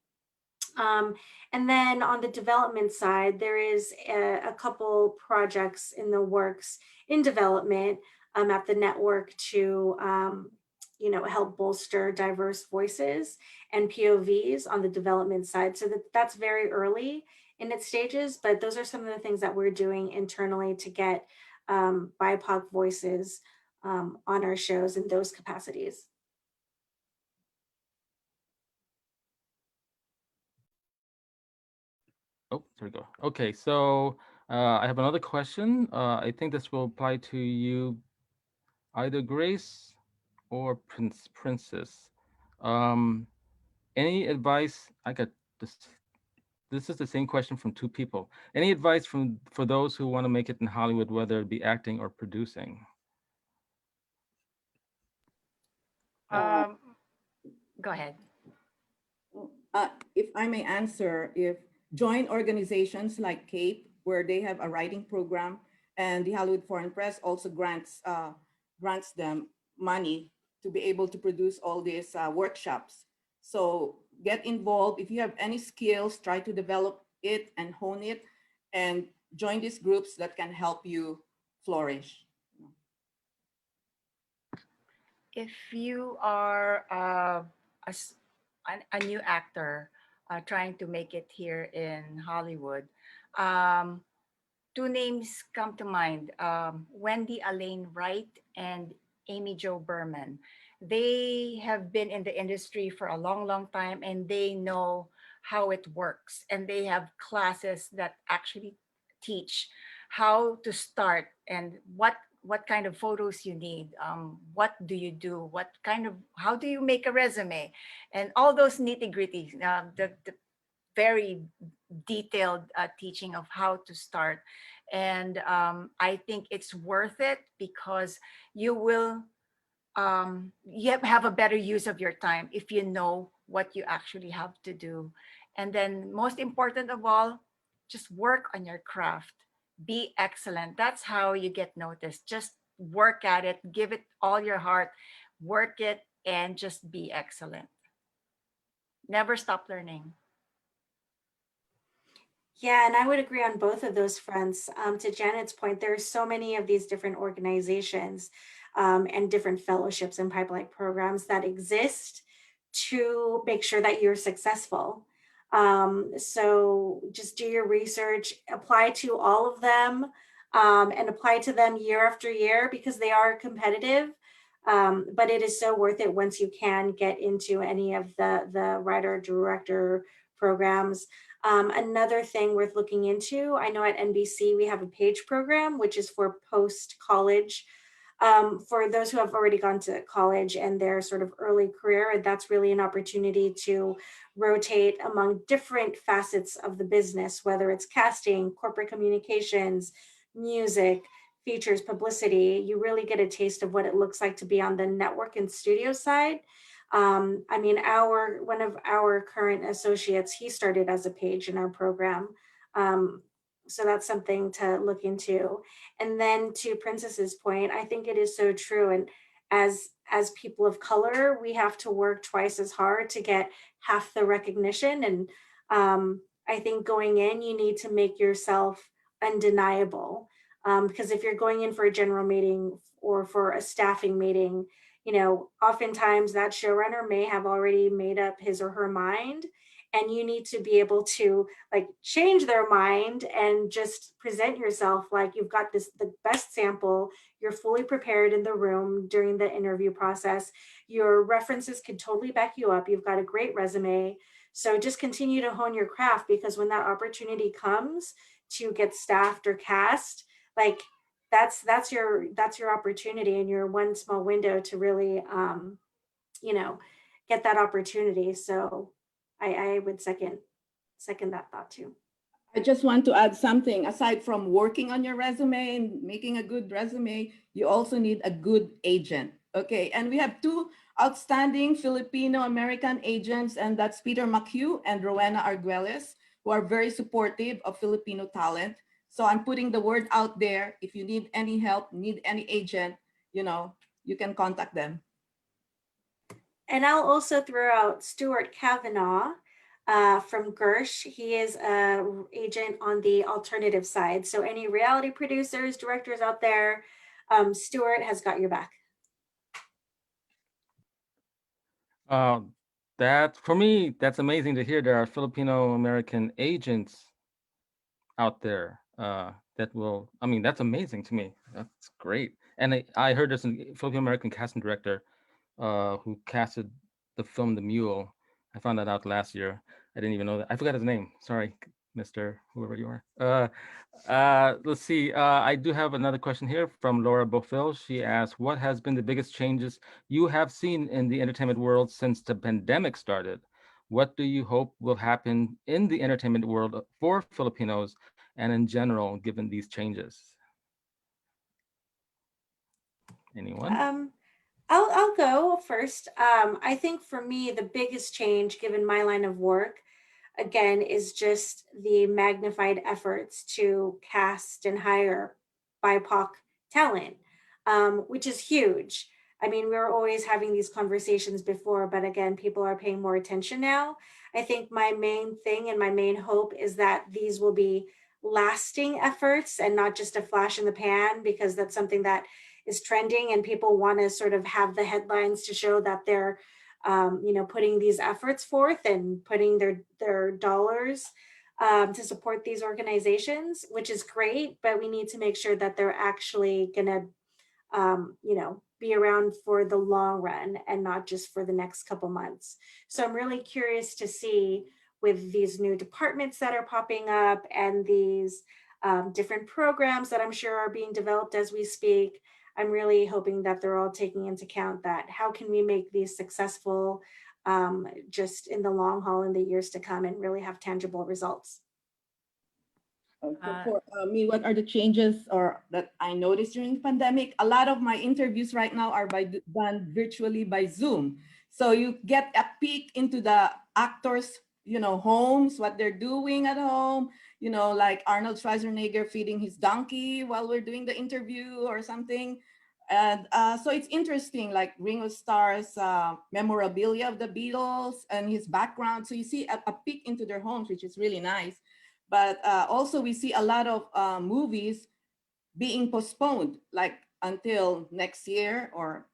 And then on the development side, there is a couple projects in the works in development at the network to help bolster diverse voices and POVs on the development side. So that's very early in its stages, but those are some of the things that we're doing internally to get BIPOC voices on our shows in those capacities. Oh, there we go. Okay, so I have another question. I think this will apply to you, either Grace or Princess. Any advice? I got this. This is the same question from two people. Any advice for those who want to make it in Hollywood, whether it be acting or producing? Go ahead. If I may answer, if join organizations like CAPE, where they have a writing program, and the Hollywood Foreign Press also grants them money to be able to produce all these workshops. So get involved. If you have any skills, try to develop it and hone it, and join these groups that can help you flourish. If you are a new actor trying to make it here in Hollywood, two names come to mind: Wendy Elaine Wright and Amy Jo Berman. They have been in the industry for a long, long time, and they know how it works. And they have classes that actually teach how to start and what kind of photos you need, what do you do, how do you make a resume, and all those nitty gritty, the very detailed teaching of how to start. And I think it's worth it, because you will have a better use of your time if you know what you actually have to do. And then most important of all, just work on your craft. Be excellent. That's how you get noticed. Just work at it, give it all your heart, work it, and just be excellent. Never stop learning. Yeah, and I would agree on both of those fronts. To Janet's point, there are so many of these different organizations and different fellowships and pipeline programs that exist to make sure that you're successful. So just do your research, apply to all of them, and apply to them year after year, because they are competitive. But it is so worth it once you can get into any of the writer director programs. Another thing worth looking into, I know at NBC we have a PAGE program, which is for post-college, for those who have already gone to college and their sort of early career. And that's really an opportunity to rotate among different facets of the business, whether it's casting, corporate communications, music, features, publicity. You really get a taste of what it looks like to be on the network and studio side. I mean, one of our current associates, he started as a page in our program. So that's something to look into. And then to Princess's point, I think it is so true. And as people of color, we have to work twice as hard to get half the recognition. And I think going in, you need to make yourself undeniable. Because if you're going in for a general meeting or for a staffing meeting, oftentimes that showrunner may have already made up his or her mind, and you need to be able to change their mind and just present yourself like you've got the best sample. You're fully prepared in the room during the interview process. Your references can totally back you up. You've got a great resume. So just continue to hone your craft, because when that opportunity comes to get staffed or cast, that's your opportunity and your one small window to really get that opportunity. So I would second that thought too. I just want to add something. Aside from working on your resume and making a good resume, you also need a good agent. Okay. And we have two outstanding Filipino American agents, and that's Peter McHugh and Rowena Arguelles, who are very supportive of Filipino talent. So I'm putting the word out there. If you need any help, need any agent, you can contact them. And I'll also throw out Stuart Kavanaugh from Gersh. He is a agent on the alternative side. So any reality producers, directors out there, Stuart has got your back. Uh, that for me, that's amazing to hear. There are Filipino American agents out there that will. I mean, that's amazing to me. That's great. And I heard there's a Filipino American casting director who casted the film The Mule. I found that out last year. I didn't even know that. I forgot his name. Sorry, Mr. Whoever you are. Let's see. I do have another question here from Laura Bofil. She asks, what has been the biggest changes you have seen in the entertainment world since the pandemic started? What do you hope will happen in the entertainment world for Filipinos and in general, given these changes? Anyone? I'll go first. I think for me, the biggest change, given my line of work, again, is just the magnified efforts to cast and hire BIPOC talent, which is huge. I mean, we were always having these conversations before, but again, people are paying more attention now. I think my main thing and my main hope is that these will be lasting efforts and not just a flash in the pan, because that's something that is trending and people want to sort of have the headlines to show that they're putting these efforts forth and putting their dollars to support these organizations, which is great, but we need to make sure that they're actually gonna be around for the long run and not just for the next couple months. So I'm really curious to see, with these new departments that are popping up and these different programs that I'm sure are being developed as we speak, I'm really hoping that they're all taking into account that how can we make these successful just in the long haul in the years to come and really have tangible results. For me, what are the changes or that I noticed during the pandemic? A lot of my interviews right now are done virtually by Zoom. So you get a peek into the actors, homes, what they're doing at home, like Arnold Schwarzenegger feeding his donkey while we're doing the interview or something. And so it's interesting, like Ringo Starr's memorabilia of the Beatles and his background. So you see a peek into their homes, which is really nice. But also we see a lot of movies being postponed, like until next year or,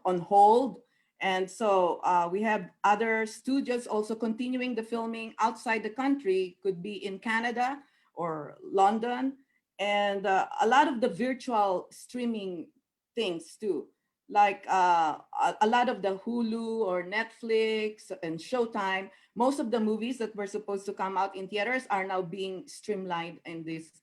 on hold. And so we have other studios also continuing the filming outside the country, could be in Canada or London. And a lot of the virtual streaming things too, like a lot of the Hulu or Netflix and Showtime. Most of the movies that were supposed to come out in theaters are now being streamlined in these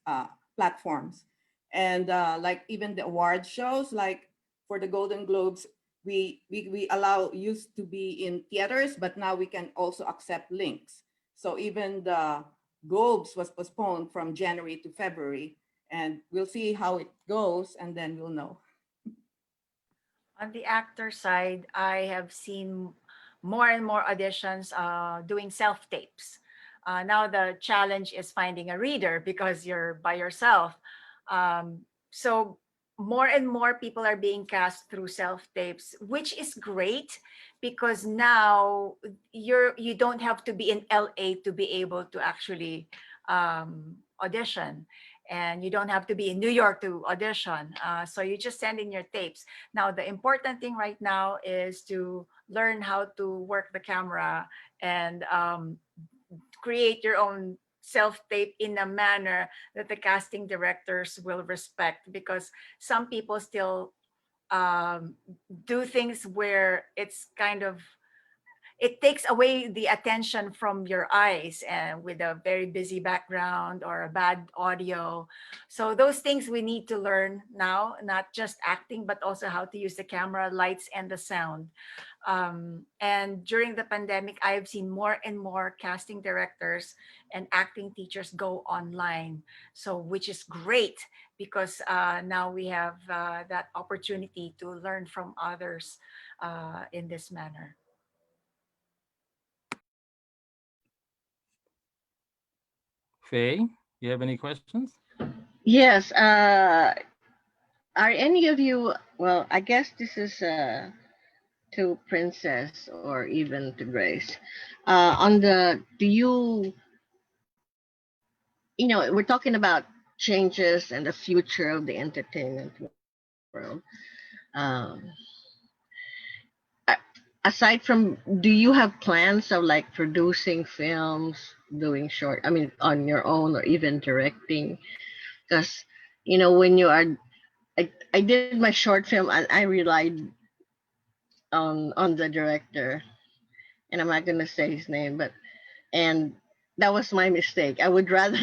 platforms. And like even the award shows, like for the Golden Globes, we allow used to be in theaters, but now we can also accept links. So even the Globes was postponed from January to February, and we'll see how it goes, and then we'll know. On the actor side, I have seen more and more auditions doing self tapes. Now the challenge is finding a reader because you're by yourself. So more and more people are being cast through self tapes, which is great because now you don't have to be in LA to be able to actually audition, and you don't have to be in New York to audition. So you just send in your tapes. Now, the important thing right now is to learn how to work the camera and create your own self-tape in a manner that the casting directors will respect, because some people still do things where it's kind of it takes away the attention from your eyes and with a very busy background or a bad audio. So those things we need to learn now, not just acting, but also how to use the camera, lights, and the sound. And during the pandemic, I've seen more and more casting directors and acting teachers go online. So, which is great because now we have that opportunity to learn from others in this manner. Faye, you have any questions? Yes. Are any of you? Well, I guess this is to Princess or even to Grace. On the, do you, we're talking about changes and the future of the entertainment world. Um, aside from, do you have plans of like producing films, doing short, I mean, on your own or even directing? Because, when you are, I did my short film and I relied on the director, and I'm not gonna say his name, but and that was my mistake. I would rather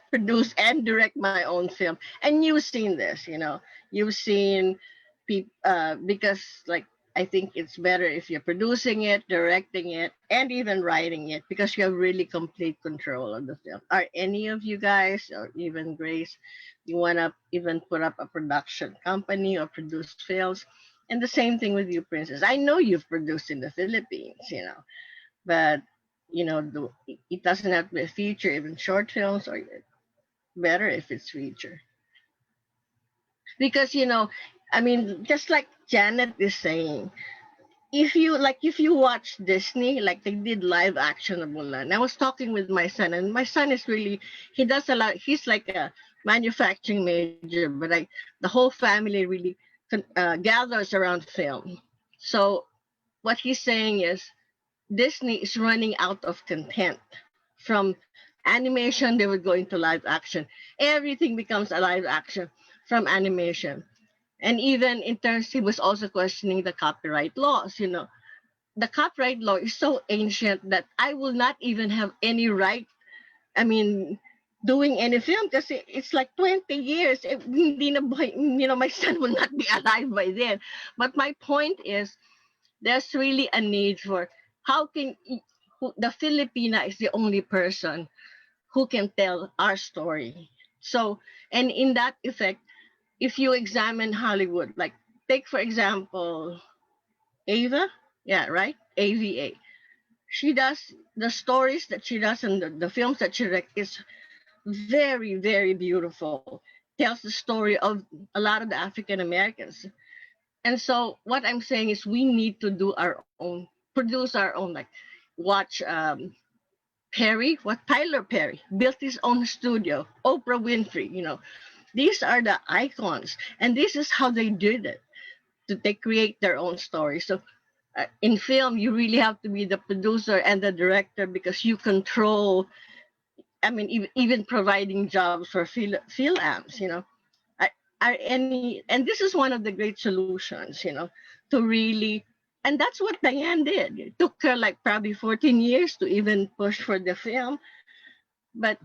produce and direct my own film. And you've seen this, you've seen people because like I think it's better if you're producing it, directing it, and even writing it because you have really complete control of the film. Are any of you guys or even Grace, you wanna even put up a production company or produce films? And the same thing with you, Princess. I know you've produced in the Philippines, but it doesn't have to be a feature, even short films, or better if it's feature. Because I mean, just like Janet is saying, if you watch Disney, like they did live action of Mulan. I was talking with my son, and my son is really, he does a lot. He's like a manufacturing major, but the whole family really gathers around film. So what he's saying is Disney is running out of content. From animation, they would go into live action. Everything becomes a live action from animation. And even in terms, he was also questioning the copyright laws. The copyright law is so ancient that I will not even have any right, I mean, doing any film because it's like 20 years. My son will not be alive by then. But my point is, there's really a need for how can the Filipina is the only person who can tell our story. So, and in that effect, if you examine Hollywood, like take for example, Ava, yeah, right, AVA. She does the stories that she does and the films that she directs is very, very beautiful. Tells the story of a lot of the African Americans. And so what I'm saying is we need to do our own, produce our own, like watch Tyler Perry built his own studio, Oprah Winfrey, these are the icons. And this is how they did it. They create their own story. So in film, you really have to be the producer and the director because you control, I mean, even providing jobs for Phil-Ams, and this is one of the great solutions, to really, and that's what Diane did. It took her like probably 14 years to even push for the film. But,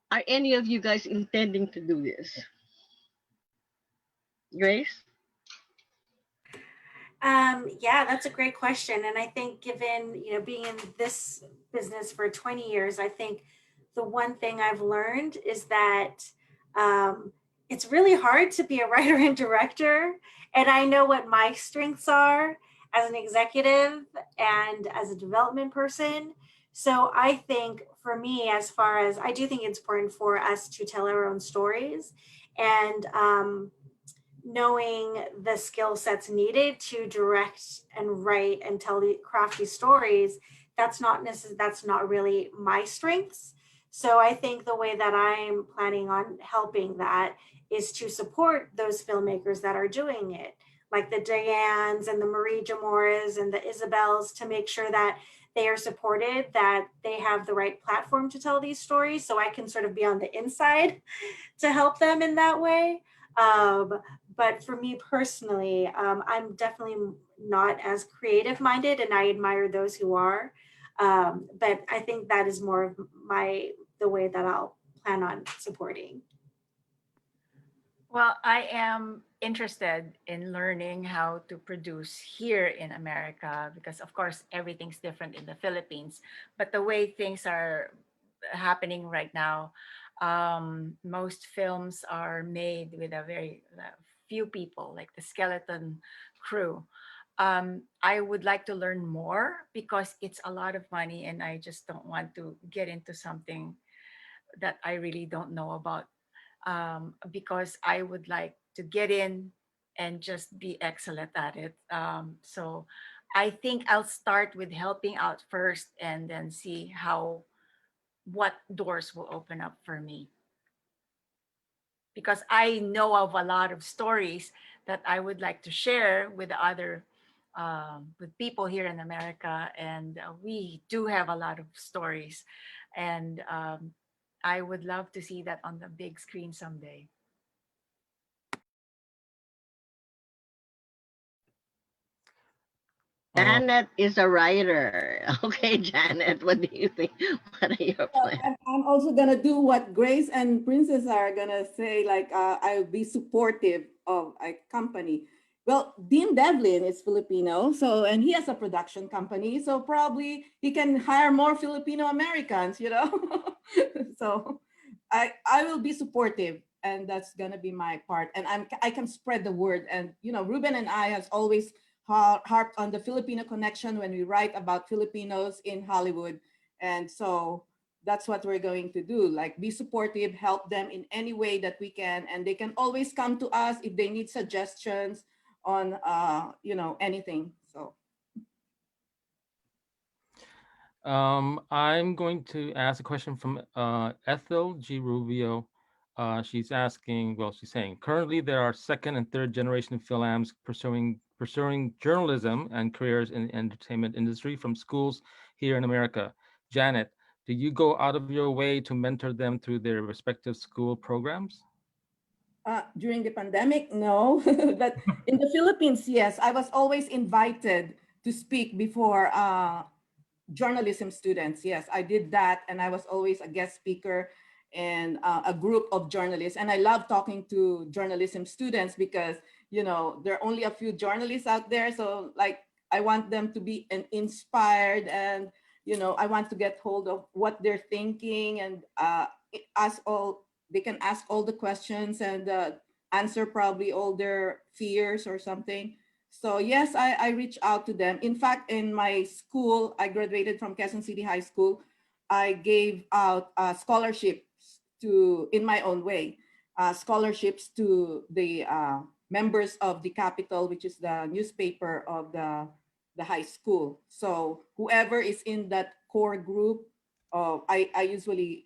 are any of you guys intending to do this? Grace? Yeah, that's a great question. And I think given, being in this business for 20 years, I think the one thing I've learned is that it's really hard to be a writer and director. And I know what my strengths are as an executive and as a development person. So I think for me, as far as I do think it's important for us to tell our own stories and knowing the skill sets needed to direct and write and tell the crafty stories, that's not really my strengths. So I think the way that I'm planning on helping that is to support those filmmakers that are doing it, like the Dianes and the Marie Jamoras and the Isabels, to make sure that they are supported, that they have the right platform to tell these stories. So I can sort of be on the inside to help them in that way. But for me personally, I'm definitely not as creative minded, and I admire those who are. But I think that is more of the way that I'll plan on supporting. Well, I am interested in learning how to produce here in America because, of course, everything's different in the Philippines. But the way things are happening right now, most films are made with a very few people, like the skeleton crew. I would like to learn more because it's a lot of money, and I just don't want to get into something that I really don't know about, because I would like to get in and just be excellent at it. So I think I'll start with helping out first and then see what doors will open up for me. Because I know of a lot of stories that I would like to share with with people here in America, and we do have a lot of stories, and I would love to see that on the big screen someday. Uh, Janet is a writer. Okay, Janet, what do you think? What are your plans? I'm also gonna do what Grace and Princess are gonna say, like I'll be supportive of a company. Well, Dean Devlin is Filipino, so and he has a production company, so probably he can hire more Filipino Americans, you know. So I will be supportive, and that's gonna be my part, and I can spread the word, and you know, Ruben and I has always harped on the Filipino connection when we write about Filipinos in Hollywood. And so that's what we're going to do, like be supportive, help them in any way that we can. And they can always come to us if they need suggestions on, you know, anything. So. I'm going to ask a question from Ethel G. Rubio. She's asking, well, she's saying, currently there are second and third generation Philams pursuing journalism and careers in the entertainment industry from schools here in America. Janet, do you go out of your way to mentor them through their respective school programs? During the pandemic, no. But in the Philippines, yes, I was always invited to speak before journalism students. Yes, I did that. And I was always a guest speaker in a group of journalists. And I love talking to journalism students because, you know, there are only a few journalists out there. So like, I want them to be inspired, and, you know, I want to get hold of what they're thinking, and ask all, they can ask all the questions, and answer probably all their fears or something. So yes, I reach out to them. In fact, in my school, I graduated from Quezon City High School. I gave out scholarships in my own way, scholarships to the members of the Capital, which is the newspaper of the high school. So whoever is in that core group, I usually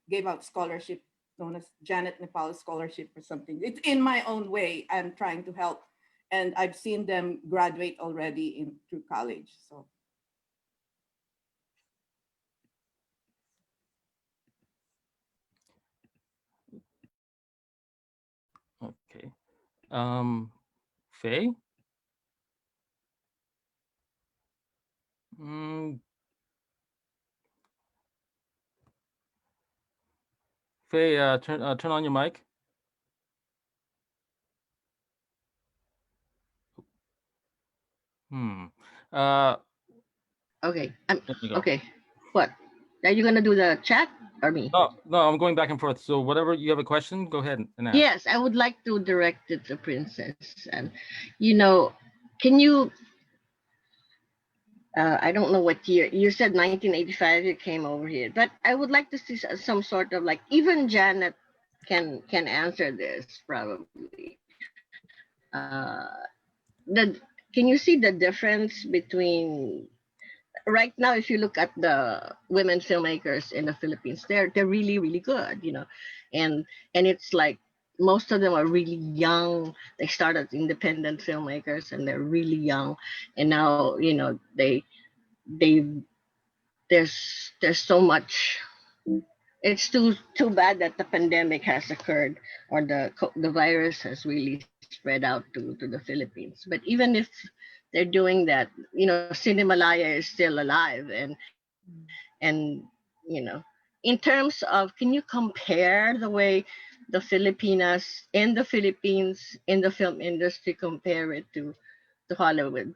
gave out scholarship known as Janet Nepal Scholarship or something. It's in my own way. I'm trying to help, and I've seen them graduate already through college. So. Okay. Faye? Mm, Faye, turn on your mic. Hmm. Uh, Okay, there we go. okay. What? Are you gonna do the chat or me? No, I'm going back and forth. So whatever you have a question, go ahead and ask. Yes, I would like to direct it to Princess. And, you know, can you, I don't know what year, you said 1985 you came over here, but I would like to see some sort of like, even Janet can answer this probably. The Can you see the difference between right now, if you look at the women filmmakers in the Philippines, they're really good, you know, and it's like most of them are really young. They started independent filmmakers and they're really young, and now, you know, they there's so much. It's too bad that the pandemic has occurred, or the virus has really spread out to the Philippines. But even if they're doing that, Cinemalaya is still alive, and in terms of, can you compare the way the Filipinas and the Philippines in the film industry compare it to Hollywood?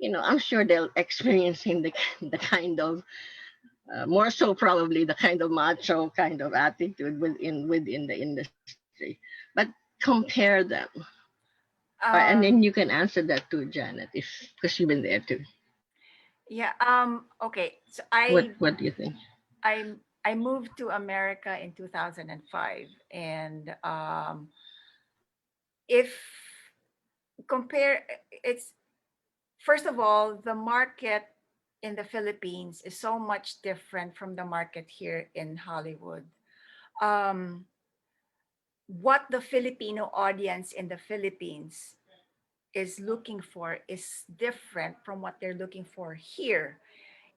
I'm sure they're experiencing the kind of more so probably the kind of macho kind of attitude within the industry. But compare them, and then you Um, can answer that too, Janet, if because you've been there too. yeah. Okay. So What do you think? I I moved to America in 2005, and if compare, it's first of all, the market in the Philippines is so much different from the market here in Hollywood. Um, what the Filipino audience in the Philippines is looking for is different from what they're looking for here.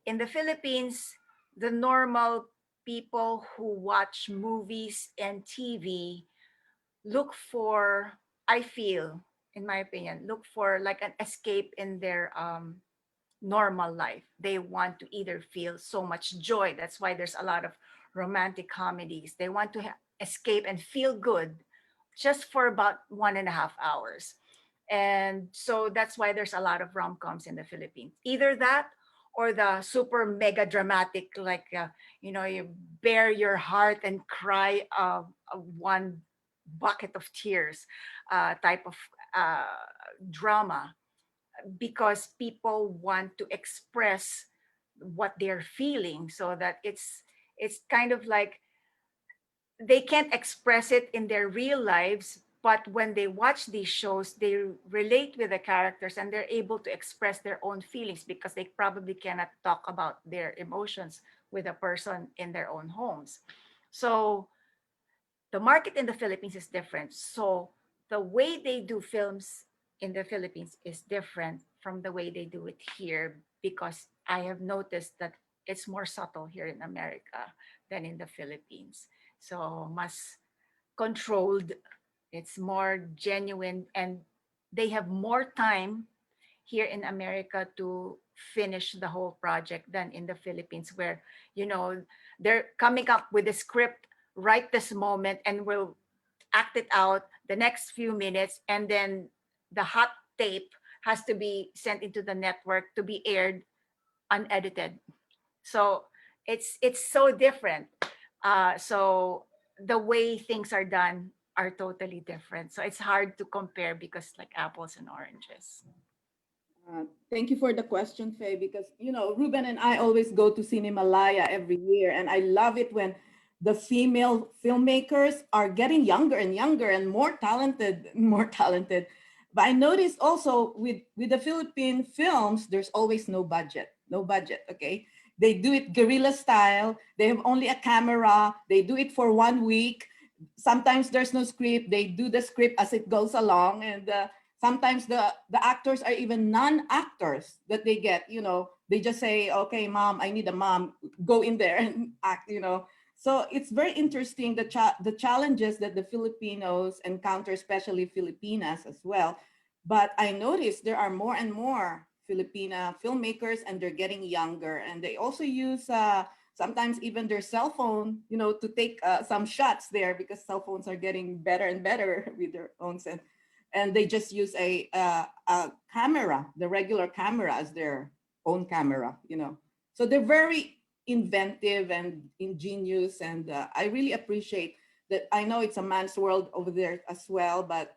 In the Philippines, the normal people who watch movies and TV look for, I feel, in my opinion, look for like an escape in their normal life. They want to either feel so much joy. That's why there's a lot of romantic comedies. They want to escape and feel good just for about 1.5 hours. And so that's why there's a lot of rom-coms in the Philippines. Either that or the super mega dramatic, like, you bare your heart and cry one bucket of tears type of uh, drama, because people want to express what they're feeling, so that it's kind of like they can't express it in their real lives, but when they watch these shows they relate with the characters and they're able to express their own feelings, because they probably cannot talk about their emotions with a person in their own homes. So the market in the Philippines is different. So the way they do films in the Philippines is different from the way they do it here, because I have noticed that it's more subtle here in America than in the Philippines. So mas controlled, it's more genuine, and they have more time here in America to finish the whole project than in the Philippines, where you know they're coming up with a script right this moment and will act it out the next few minutes, and then the hot tape has to be sent into the network to be aired unedited. So it's so different. So the way things are done are totally different. So it's hard to compare because like apples and oranges. Thank you for the question, Faye, because Ruben and I always go to Cinemalaya every year, and I love it when the female filmmakers are getting younger and younger and more talented, more talented. But I noticed also with the Philippine films, there's always no budget, no budget. Okay, they do it guerrilla style. They have only a camera. They do it for 1 week. Sometimes there's no script. They do the script as it goes along, and sometimes the actors are even non-actors that they get. They just say, okay, mom, I need a mom, go in there and act. So it's very interesting, the challenges that the Filipinos encounter, especially Filipinas as well. But I noticed there are more and more Filipina filmmakers, and they're getting younger, and they also use sometimes even their cell phone, to take some shots there, because cell phones are getting better and better with their own sense, and they just use a camera, the regular camera, as their own camera. So they're very inventive and ingenious, and I really appreciate that. I know it's a man's world over there as well, but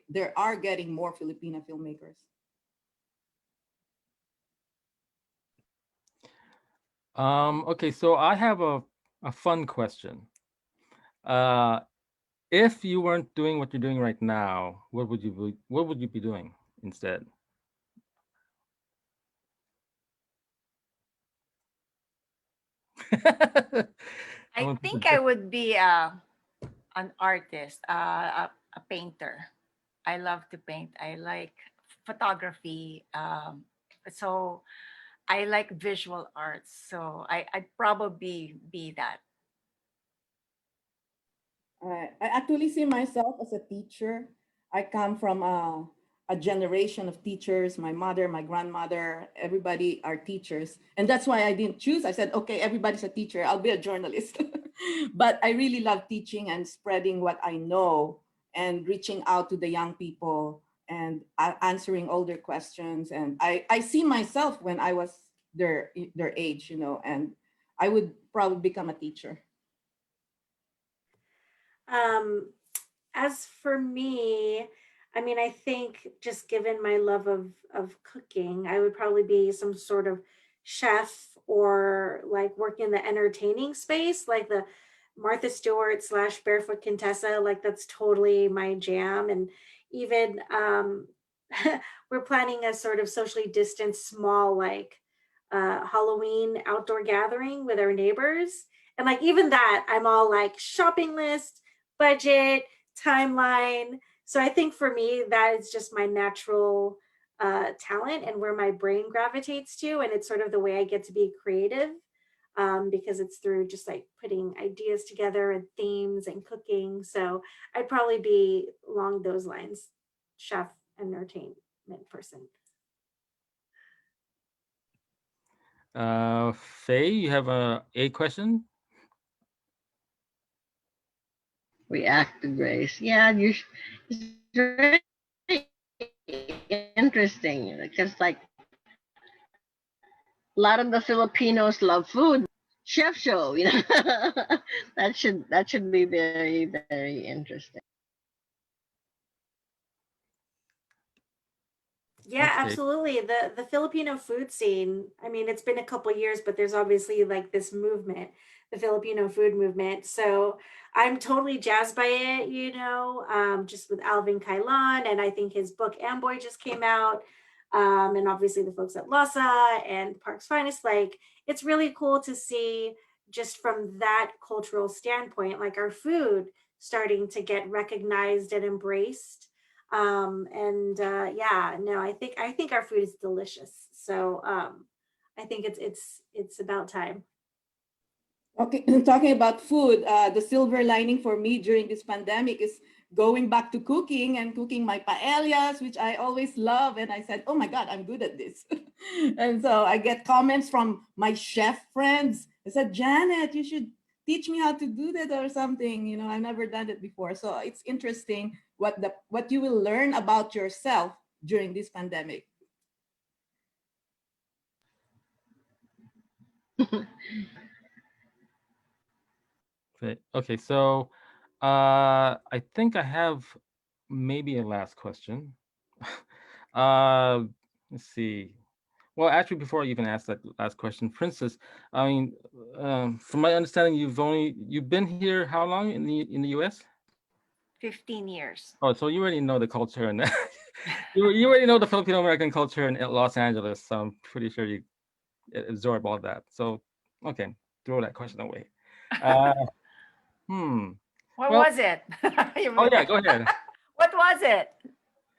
there are getting more Filipina filmmakers. Okay, so I have a fun question. Uh, if you weren't doing what you're doing right now, what would you be doing instead? I I want think to- I would be an artist, a painter. I love to paint. I like photography. So I like visual arts. So I'd probably be that. I actually see myself as a teacher. I come from a generation of teachers. My mother, my grandmother, everybody are teachers. And that's why I didn't choose. I said, okay, everybody's a teacher. I'll be a journalist. But I really love teaching and spreading what I know and reaching out to the young people and answering all their questions. And I see myself when I was their age, you know, and I would probably become a teacher. Um, as for me, I mean, I think just given my love of cooking, I would probably be some sort of chef or like work in the entertaining space, like the Martha Stewart slash Barefoot Contessa. Like that's totally my jam. And even we're planning a sort of socially distanced, small like Halloween outdoor gathering with our neighbors. And like even that, I'm all like shopping list, budget, timeline. So I think for me, that is just my natural talent and where my brain gravitates to. And it's sort of the way I get to be creative because it's through just like putting ideas together and themes and cooking. So I'd probably be along those lines, chef, entertainment person. Faye, you have a question? React to Grace. Yeah, it's very interesting because like a lot of the Filipinos love food. Chef show, you know, that should be very very interesting. Yeah, Okay. absolutely. The Filipino food scene, I mean, it's been a couple years, but there's obviously like this movement, the Filipino food movement. So I'm totally jazzed by it, you know, just with Alvin Kailan, and I think his book Amboy just came out. And obviously the folks at Lhasa and Park's Finest, like it's really cool to see just from that cultural standpoint, like our food starting to get recognized and embraced. And yeah, no, I think our food is delicious. So I think it's about time. Okay, talking about food, the silver lining for me during this pandemic is going back to cooking and cooking my paellas, which I always love. And I said, oh my God, I'm good at this. And so I get comments from my chef friends. I said, Janet, you should teach me how to do that or something. You know, I've never done it before. So it's interesting what you will learn about yourself during this pandemic. Okay, so I think I have maybe a last question. uh, let's see. Well, actually, before I even ask that last question, Princess, I mean, from my understanding, you've been here how long in the U.S.? 15 years. Oh, so you already know the culture and you already know the Filipino American culture in Los Angeles. So I'm pretty sure you absorb all that. So okay, throw that question away. Uh, hmm. What Well, was it? oh yeah, go ahead. What was it?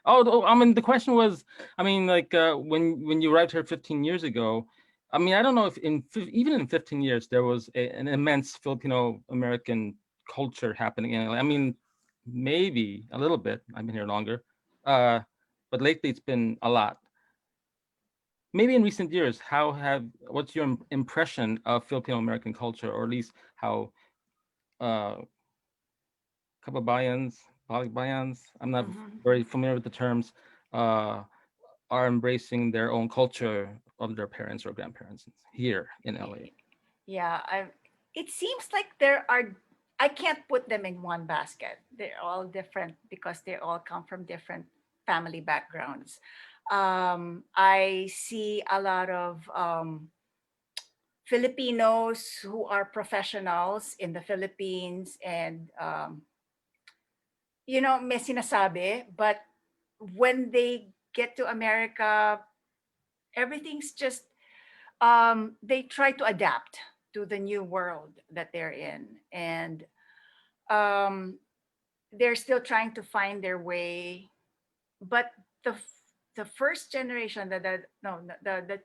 I mean, the question was, I mean, like when you arrived here 15 years ago, I mean, I don't know if even in 15 years there was an immense Filipino American culture happening. I mean, maybe a little bit. I've been here longer, uh, but lately it's been a lot. Maybe in recent years, what's your impression of Filipino American culture, or at least how uh, kababayans, balikbayans, I'm not Mhm. very familiar with the terms, uh, are embracing their own culture of their parents or grandparents here in LA. Yeah, it seems like I can't put them in one basket. They're all different because they all come from different family backgrounds. I see a lot of Filipinos who are professionals in the Philippines and, may sinasabi, but when they get to America, everything's just, they try to adapt to the new world that they're in. And um, they're still trying to find their way. But the first generation, no,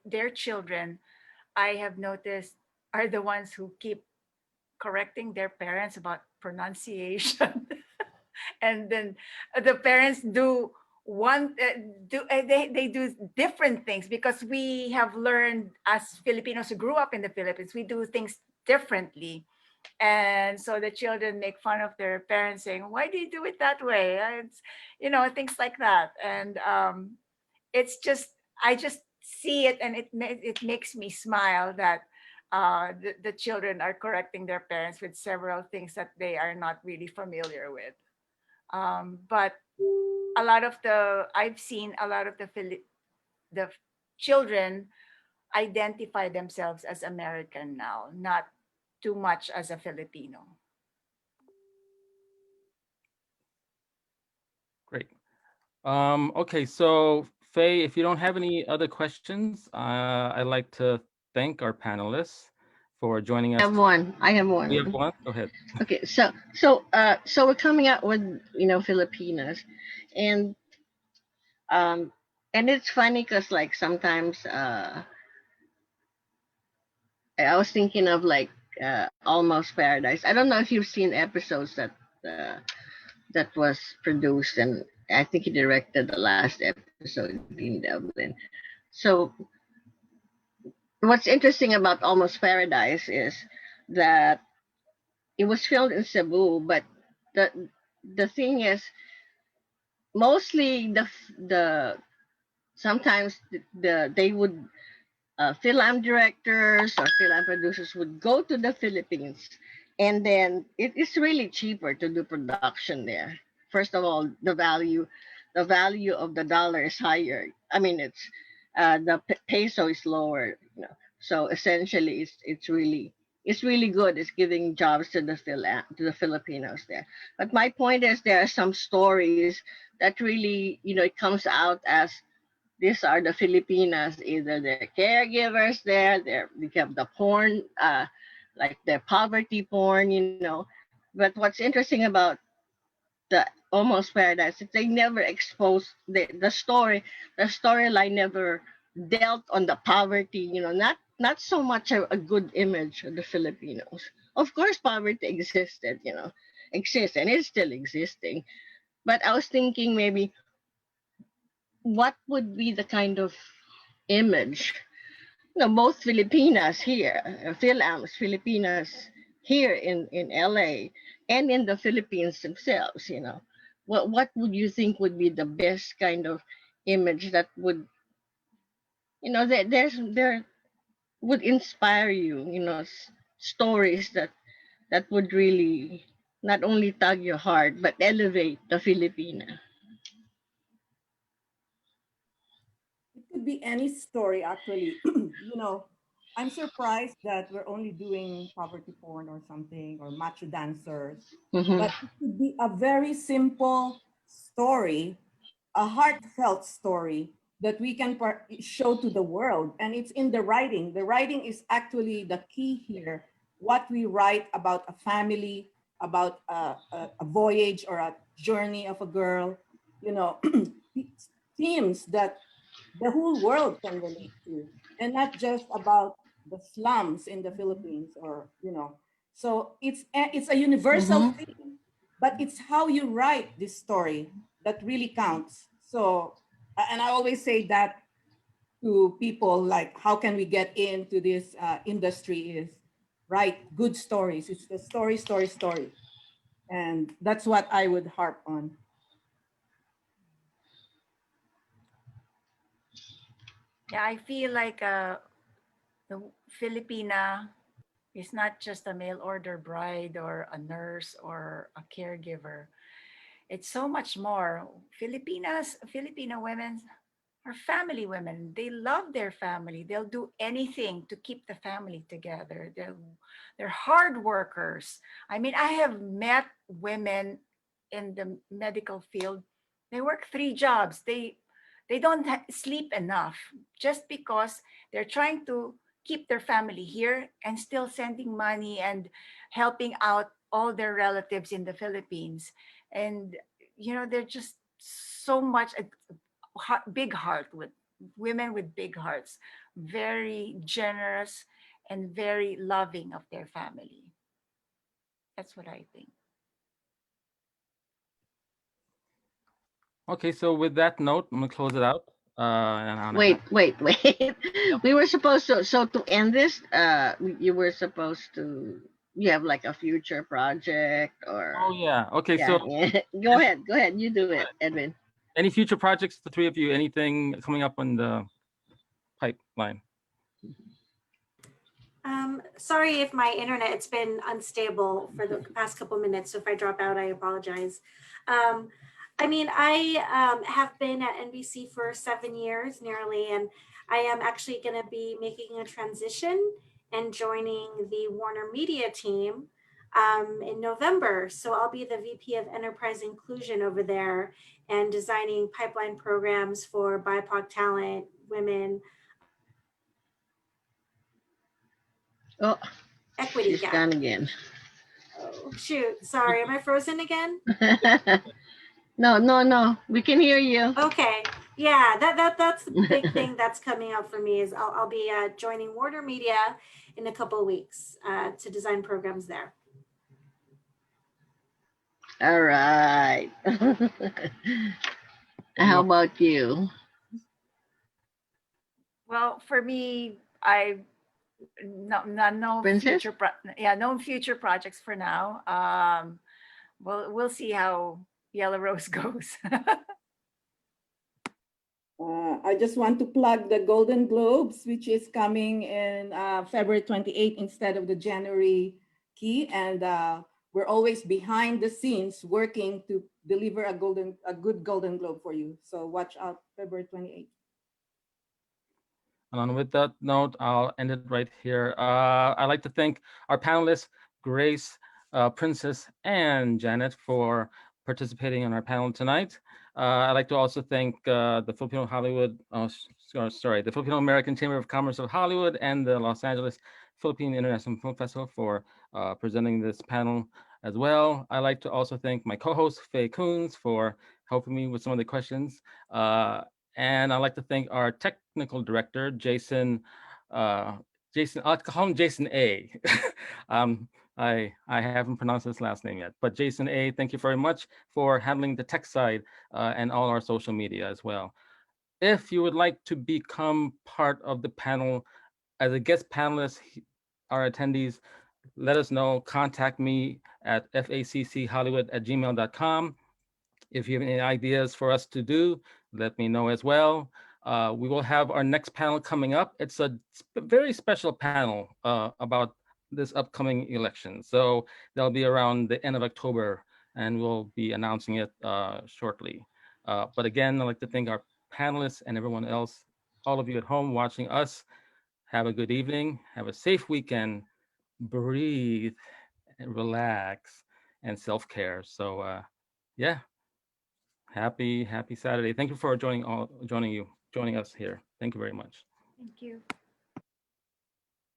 their children, I have noticed, are the ones who keep correcting their parents about pronunciation and then the parents do they do different things, because we have learned as Filipinos who grew up in the Philippines, we do things differently. And so the children make fun of their parents, saying, why do you do it that way? It's, things like that. And it's just, I just see it, and it makes me smile that the children are correcting their parents with several things that they are not really familiar with. But a lot of I've seen a lot of the children identify themselves as American now, not too much as a Filipino. Great. Okay, so Faye, if you don't have any other questions, I'd like to thank our panelists for joining I us. have one. I have We have one. one. Go ahead. Okay, so we're coming out with Filipinas, and um and it's funny because like sometimes I was thinking of like Almost Paradise. I don't know if you've seen episodes uh, that was produced, and I think he directed the last episode in Dublin. So what's interesting about Almost Paradise is that it was filmed in Cebu, but the thing is mostly the sometimes they would film directors or film producers would go to the Philippines, and then it is really cheaper to do production there. First of all, the value of the dollar is higher. I mean, the peso is lower, so essentially it's really good. It's giving jobs to the Filipinos there. But my point is there are some stories that really, it comes out as these are the Filipinas, either they're caregivers there, they have the porn, like their poverty porn, But what's interesting about the Almost Paradise is they never exposed the storyline never dealt on the poverty, not so much a good image of the Filipinos. Of course, poverty exists and is still existing. But I was thinking maybe what would be the kind of image, both Filipinas here, Filipinas here in LA and in the Philippines themselves, what would you think would be the best kind of image that would, there would inspire you, stories that would really not only tug your heart but elevate the Filipina. It could be any story, actually. I'm surprised that we're only doing poverty porn or something, or macho dancers, Mm-hmm. but it could be a very simple story, a heartfelt story that we can show to the world. And it's in the writing. The writing is actually the key here. What we write about a family, about a voyage or a journey of a girl, you know, themes that the whole world can relate to, and not just about the slums in the Philippines, or so it's a universal Mm-hmm. theme, but it's how you write this story that really counts. So and I always say that to people, like, how can we get into this industry, is write good stories. It's the story, story, story, and that's what I would harp on. Yeah, I feel like the Filipina is not just a mail order bride or a nurse or a caregiver. It's so much more. Filipino women are family women. They love their family. They'll do anything to keep the family together. They're hard workers. I mean, I have met women in the medical field. They work 3 jobs. They don't sleep enough, just because they're trying to keep their family here and still sending money and helping out all their relatives in the Philippines. And they're just so much big heart, with women with big hearts, very generous and very loving of their family. That's what I think. Okay, so with that note, I'm gonna close it out. Wait. Yep. We were supposed to, so to end this, you were supposed to, you have like a future project Oh or, yeah. Okay, so yeah, yeah. Go ahead. Go ahead. You do it, Edwin. any future projects, the three of you, anything coming up on the pipeline? Sorry if my internet, it's been unstable for the past couple minutes. So if I drop out, I apologize. I mean, I have been at NBC for 7 years nearly, and I am actually going to be making a transition and joining the Warner Media team in November. So I'll be the VP of Enterprise Inclusion over there and designing pipeline programs for BIPOC talent, women, Oh, equity she's gap. gone again. Oh, shoot. Sorry. Am I frozen again? No. We can hear you. Okay. Yeah, that's the big thing that's coming up for me is I'll be joining Warner Media in a couple of weeks to design programs there. All right. How about you? Well, for me, I no Princess? future no future projects for now. We'll see how Yellow Rose goes. I just want to plug the Golden Globes, which is coming in February 28th instead of the January key. And we're always behind the scenes working to deliver a good Golden Globe for you. So watch out, February 28th. And with that note, I'll end it right here. I'd like to thank our panelists, Grace, Princess, and Janet for participating in our panel tonight. I'd like to also thank the Filipino Hollywood, the Filipino American Chamber of Commerce of Hollywood and the Los Angeles Philippine International Film Festival for presenting this panel as well. I'd like to also thank my co-host, Faye Koons, for helping me with some of the questions. And I'd like to thank our technical director, Jason. I'll call him Jason A. I haven't pronounced his last name yet, but Jason A. Thank you very much for handling the tech side and all our social media as well. If you would like to become part of the panel as a guest panelist, our attendees, let us know. Contact me at facc-hollywood@gmail.com. If you have any ideas for us to do, let me know as well. We will have our next panel coming up. It's a very special panel about this upcoming election. So that'll be around the end of October, and we'll be announcing it shortly. But again, I'd like to thank our panelists and everyone else, all of you at home watching us. Have a good evening. Have a safe weekend. Breathe and relax and self-care. So yeah. Happy Saturday. Thank you for joining us here. Thank you very much. Thank you.